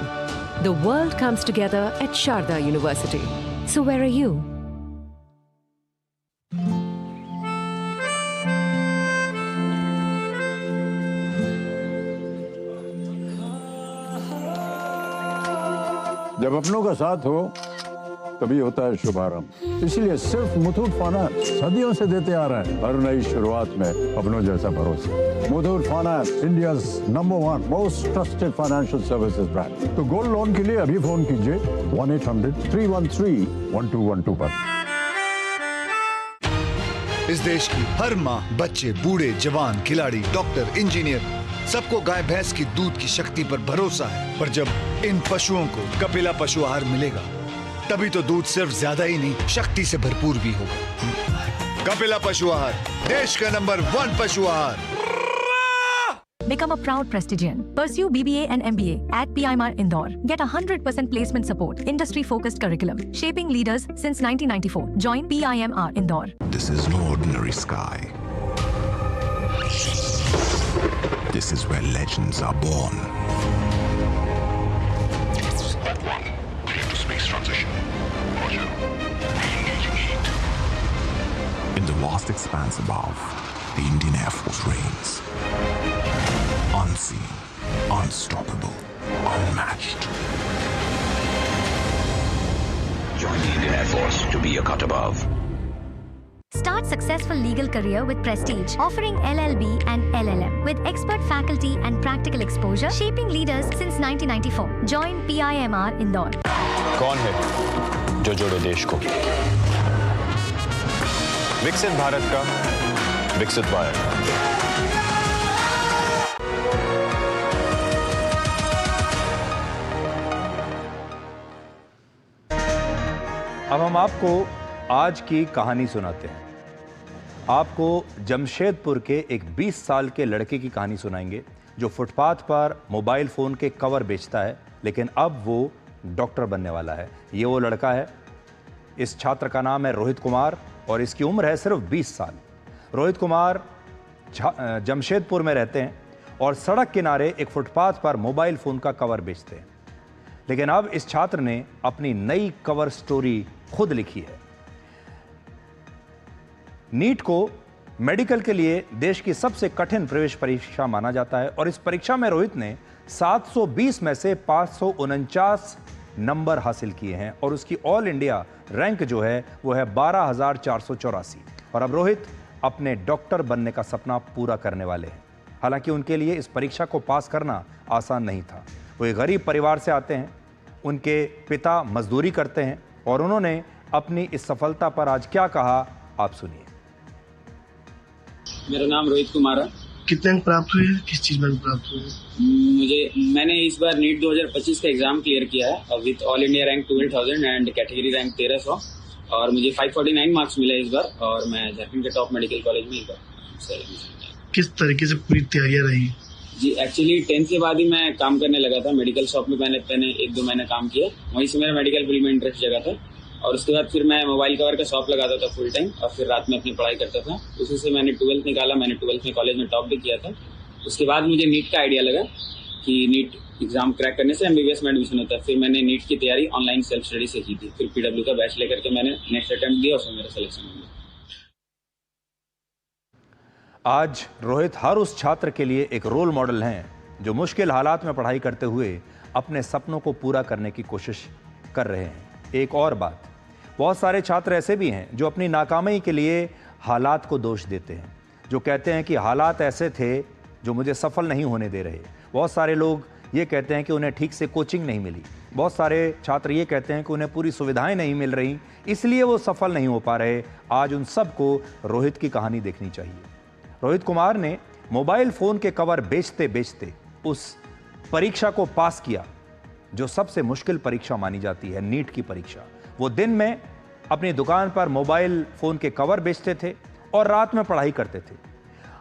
The world comes together at Sharda University. So where are you? जब अपनों का साथ हो तभी होता है शुभारंभ। इसलिए सिर्फ मुथूट फाइनेंस सदियों से देते आ रहे हैं हर नई शुरुआत में अपनों जैसा भरोसा। Muthoot finance, India's number 1 most trusted financial services brand. तो गोल्ड लोन के लिए अभी फोन कीजिए 1-800-313-1212 पर। इस देश की हर माँ, बच्चे, बूढ़े, जवान, खिलाड़ी, डॉक्टर, इंजीनियर, सबको गाय भैंस की दूध की शक्ति पर भरोसा है। पर जब इन पशुओं को कपिला पशु आहार मिलेगा तभी तो दूध सिर्फ ज्यादा ही नहीं, शक्ति से भरपूर भी होगा। कपिला पशु आहार, देश का नंबर 1 पशु आहार। Become a proud Prestigian. Pursue BBA and MBA at PIMR Indore. Get 100% placement support. Industry-focused curriculum. Shaping leaders since 1994. Join PIMR Indore. This is no ordinary sky. This is where legends are born. Space transition. Roger. Engaging heat. In the vast expanse above, the Indian Air Force reigns. Unseen, unstoppable, unmatched. Join the Indian Air Force to be a cut above. Start successful legal career with Prestige, offering LLB and LLM with expert faculty and practical exposure, shaping leaders since 1994. Join PIMR Indore. कौन है जो जोड़े देश को? विकसित भारत का विकसित wire. अब हम आपको आज की कहानी सुनाते हैं। आपको जमशेदपुर के एक 20 साल के लड़के की कहानी सुनाएंगे जो फुटपाथ पर मोबाइल फ़ोन के कवर बेचता है, लेकिन अब वो डॉक्टर बनने वाला है। ये वो लड़का है। इस छात्र का नाम है रोहित कुमार और इसकी उम्र है सिर्फ 20 साल। रोहित कुमार जमशेदपुर में रहते हैं और सड़क किनारे एक फुटपाथ पर मोबाइल फ़ोन का कवर बेचते हैं। लेकिन अब इस छात्र ने अपनी नई कवर स्टोरी खुद लिखी है। नीट को मेडिकल के लिए देश की सबसे कठिन प्रवेश परीक्षा माना जाता है और इस परीक्षा में रोहित ने 720 में से 549 नंबर हासिल किए हैं और उसकी ऑल इंडिया रैंक जो है वो है 12,484। और अब रोहित अपने डॉक्टर बनने का सपना पूरा करने वाले हैं। हालांकि उनके लिए इस परीक्षा को पास करना आसान नहीं था। वो एक गरीब परिवार से आते हैं, उनके पिता मजदूरी करते हैं और उन्होंने अपनी इस सफलता पर आज क्या कहा, आप सुनिए। मेरा नाम रोहित कुमार है। कितने अंक प्राप्त हुए हैं, किस चीज में प्राप्त हुए? मैंने इस बार नीट 2025 का एग्जाम क्लियर किया है with all India rank 12,000 and category rank 1300 और मुझे 549 मार्क्स मिले इस बार और मैं झारखंड के टॉप मेडिकल कॉलेज में इस बार। किस तरीके से पूरी तैयारियां रही? जी एक्चुअली 10th के बाद ही मैं काम करने लगा था। मेडिकल शॉप में मैंने 1-2 महीने काम किया, वहीं से मेरा मेडिकल फील्ड में इंटरेस्ट जगा था और उसके बाद फिर मैं मोबाइल कवर का शॉप लगाता था फुल टाइम और फिर रात में अपनी पढ़ाई करता था। उसी से मैंने 12th निकाला। मैंने 12th में कॉलेज में टॉप भी किया था। उसके बाद मुझे नीट का आइडिया लगा कि नीट एग्जाम क्रैक करने से MBBS में एडमिशन होता है। फिर मैंने नीट की तैयारी ऑनलाइन सेल्फ स्टडी से की थी। फिर PW का बैच लेकर के मैंने नेक्स्ट अटेम्प्ट दिया, उसमें मेरा सिलेक्शन हो गया। आज रोहित हर उस छात्र के लिए एक रोल मॉडल हैं जो मुश्किल हालात में पढ़ाई करते हुए अपने सपनों को पूरा करने की कोशिश कर रहे हैं। एक और बात, बहुत सारे छात्र ऐसे भी हैं जो अपनी नाकामी के लिए हालात को दोष देते हैं, जो कहते हैं कि हालात ऐसे थे जो मुझे सफल नहीं होने दे रहे। बहुत सारे लोग ये कहते हैं कि उन्हें ठीक से कोचिंग नहीं मिली। बहुत सारे छात्र ये कहते हैं कि उन्हें पूरी सुविधाएं नहीं मिल रही, इसलिए वो सफल नहीं हो पा रहे। आज उन सबको रोहित की कहानी देखनी चाहिए। रोहित कुमार ने मोबाइल फ़ोन के कवर बेचते बेचते उस परीक्षा को पास किया जो सबसे मुश्किल परीक्षा मानी जाती है, नीट की परीक्षा। वो दिन में अपनी दुकान पर मोबाइल फ़ोन के कवर बेचते थे और रात में पढ़ाई करते थे।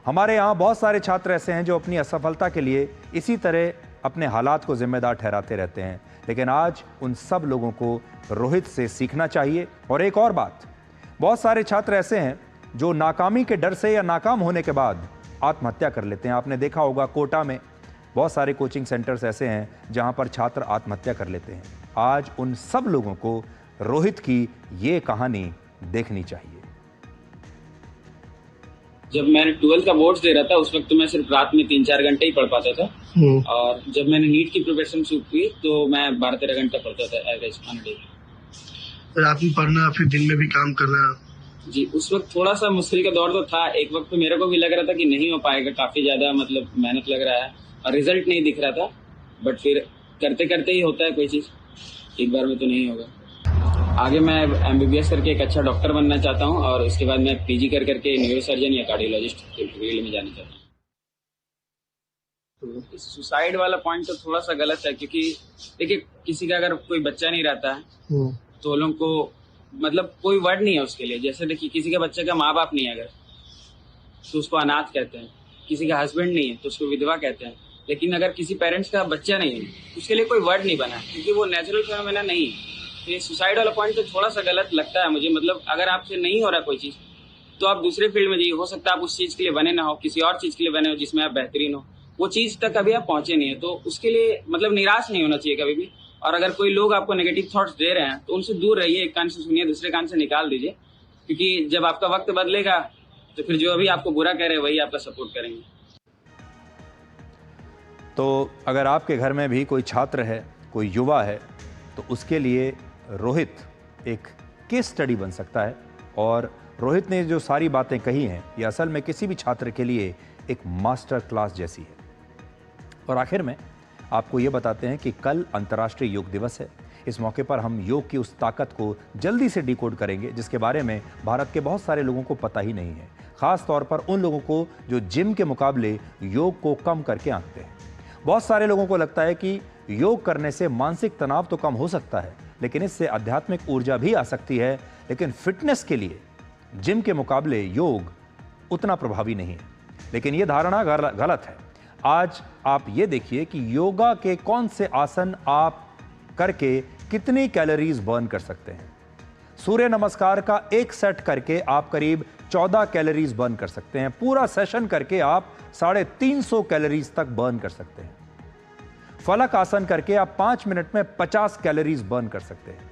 हमारे यहाँ बहुत सारे छात्र ऐसे हैं जो अपनी असफलता के लिए इसी तरह अपने हालात को जिम्मेदार ठहराते रहते हैं, लेकिन आज उन सब लोगों को रोहित से सीखना चाहिए। और एक और बात, बहुत सारे छात्र ऐसे हैं जो नाकामी के डर से या नाकाम होने के बाद आत्महत्या कर लेते हैं। आपने देखा होगा कोटा में बहुत सारे कोचिंग सेंटर्स ऐसे हैं जहां पर छात्र आत्महत्या कर लेते हैं। आज उन सब लोगों को रोहित की ये कहानी देखनी चाहिए। जब मैंने 12th का बोर्ड्स दे रहा था उस वक्त तो मैं सिर्फ रात में 3-4 घंटे ही पढ़ पाता था और जब मैंने नीट की प्रिपरेशन शुरू की तो मैं 12-13 घंटा पढ़ता था एवरेज ऑन डे। रात में पढ़ना फिर दिन में भी काम करना। जी उस वक्त थोड़ा सा मुश्किल का दौर तो था। एक वक्त तो मेरे को भी लग रहा था कि नहीं हो पाएगा, काफी ज्यादा मतलब मेहनत लग रहा है और रिजल्ट नहीं दिख रहा था, बट फिर करते करते ही होता है कोई चीज, एक बार में तो नहीं होगा। आगे मैं MBBS करके एक अच्छा डॉक्टर बनना चाहता हूं और उसके बाद मैं PG करके न्यूरोसर्जन या कार्डियोलॉजिस्ट फील्ड में जाना चाहता हूं। सुसाइड वाला पॉइंट तो थोड़ा सा गलत है क्योंकि देखिए किसी का अगर कोई बच्चा नहीं रहता है तो लोगों को मतलब कोई वर्ड नहीं है उसके लिए। जैसे देखिए किसी के बच्चे का माँ बाप नहीं है अगर तो उसको अनाथ कहते हैं, किसी का हस्बैंड नहीं है तो उसको विधवा कहते हैं। लेकिन अगर किसी पेरेंट्स का बच्चा नहीं है उसके लिए कोई वर्ड नहीं बना क्योंकि वो नेचुरल फेनोमेना नहीं है। तो ये सुसाइड वाला पॉइंट तो थोड़ा सा गलत लगता है मुझे। मतलब अगर आपसे नहीं हो रहा कोई चीज तो आप दूसरे फील्ड में जाइए। हो सकता है आप उस चीज के लिए बने ना हो, किसी और चीज के लिए बने हो जिसमें आप बेहतरीन हो, वो चीज तक कभी आप पहुंचे नहीं है। तो उसके लिए मतलब निराश नहीं होना चाहिए कभी भी। और अगर कोई लोग आपको नेगेटिव थॉट्स दे रहे हैं तो उनसे दूर रहिए, एक कान से सुनिए दूसरे कान से निकाल दीजिए, क्योंकि जब आपका वक्त बदलेगा तो फिर जो अभी आपको बुरा कह रहे हैं वही आपका सपोर्ट करेंगे। तो अगर आपके घर में भी कोई छात्र है, कोई युवा है, तो उसके लिए रोहित एक केस स्टडी बन सकता है। और रोहित ने जो सारी बातें कही हैं ये असल में किसी भी छात्र के लिए एक मास्टर क्लास जैसी है। और आखिर में आपको ये बताते हैं कि कल अंतर्राष्ट्रीय योग दिवस है। इस मौके पर हम योग की उस ताकत को जल्दी से डिकोड करेंगे जिसके बारे में भारत के बहुत सारे लोगों को पता ही नहीं है, खास तौर पर उन लोगों को जो जिम के मुकाबले योग को कम करके आंकते हैं। बहुत सारे लोगों को लगता है कि योग करने से मानसिक तनाव तो कम हो सकता है, लेकिन इससे आध्यात्मिक ऊर्जा भी आ सकती है। लेकिन फिटनेस के लिए जिम के मुकाबले योग उतना प्रभावी नहीं है। लेकिन यह धारणा गलत है। आज आप ये देखिए कि योगा के कौन से आसन आप करके कितनी कैलोरीज बर्न कर सकते हैं। सूर्य नमस्कार का एक सेट करके आप करीब 14 कैलोरीज बर्न कर सकते हैं। पूरा सेशन करके आप 350 कैलोरीज तक बर्न कर सकते हैं। फलक आसन करके आप 5 मिनट में 50 कैलोरीज बर्न कर सकते हैं।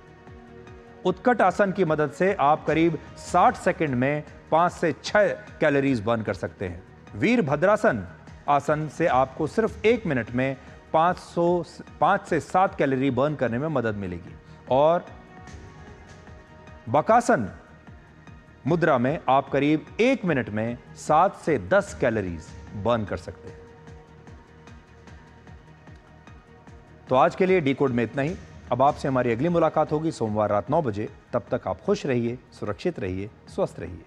उत्कट आसन की मदद से आप करीब 60 सेकंड में 5 से 6 कैलोरीज बर्न कर सकते हैं। वीरभद्रासन आसन से आपको सिर्फ 1 मिनट में 5 से 7 कैलोरी बर्न करने में मदद मिलेगी। और बकासन मुद्रा में आप करीब 1 मिनट में 7 से 10 कैलोरीज बर्न कर सकते हैं। तो आज के लिए डिकोड में इतना ही। अब आपसे हमारी अगली मुलाकात होगी सोमवार रात 9 बजे। तब तक आप खुश रहिए, सुरक्षित रहिए, स्वस्थ रहिए।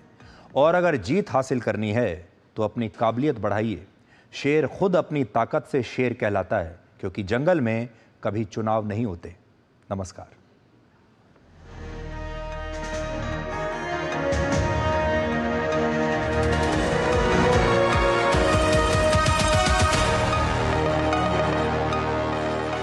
और अगर जीत हासिल करनी है तो अपनी काबिलियत बढ़ाइए। शेर खुद अपनी ताकत से शेर कहलाता है, क्योंकि जंगल में कभी चुनाव नहीं होते। नमस्कार।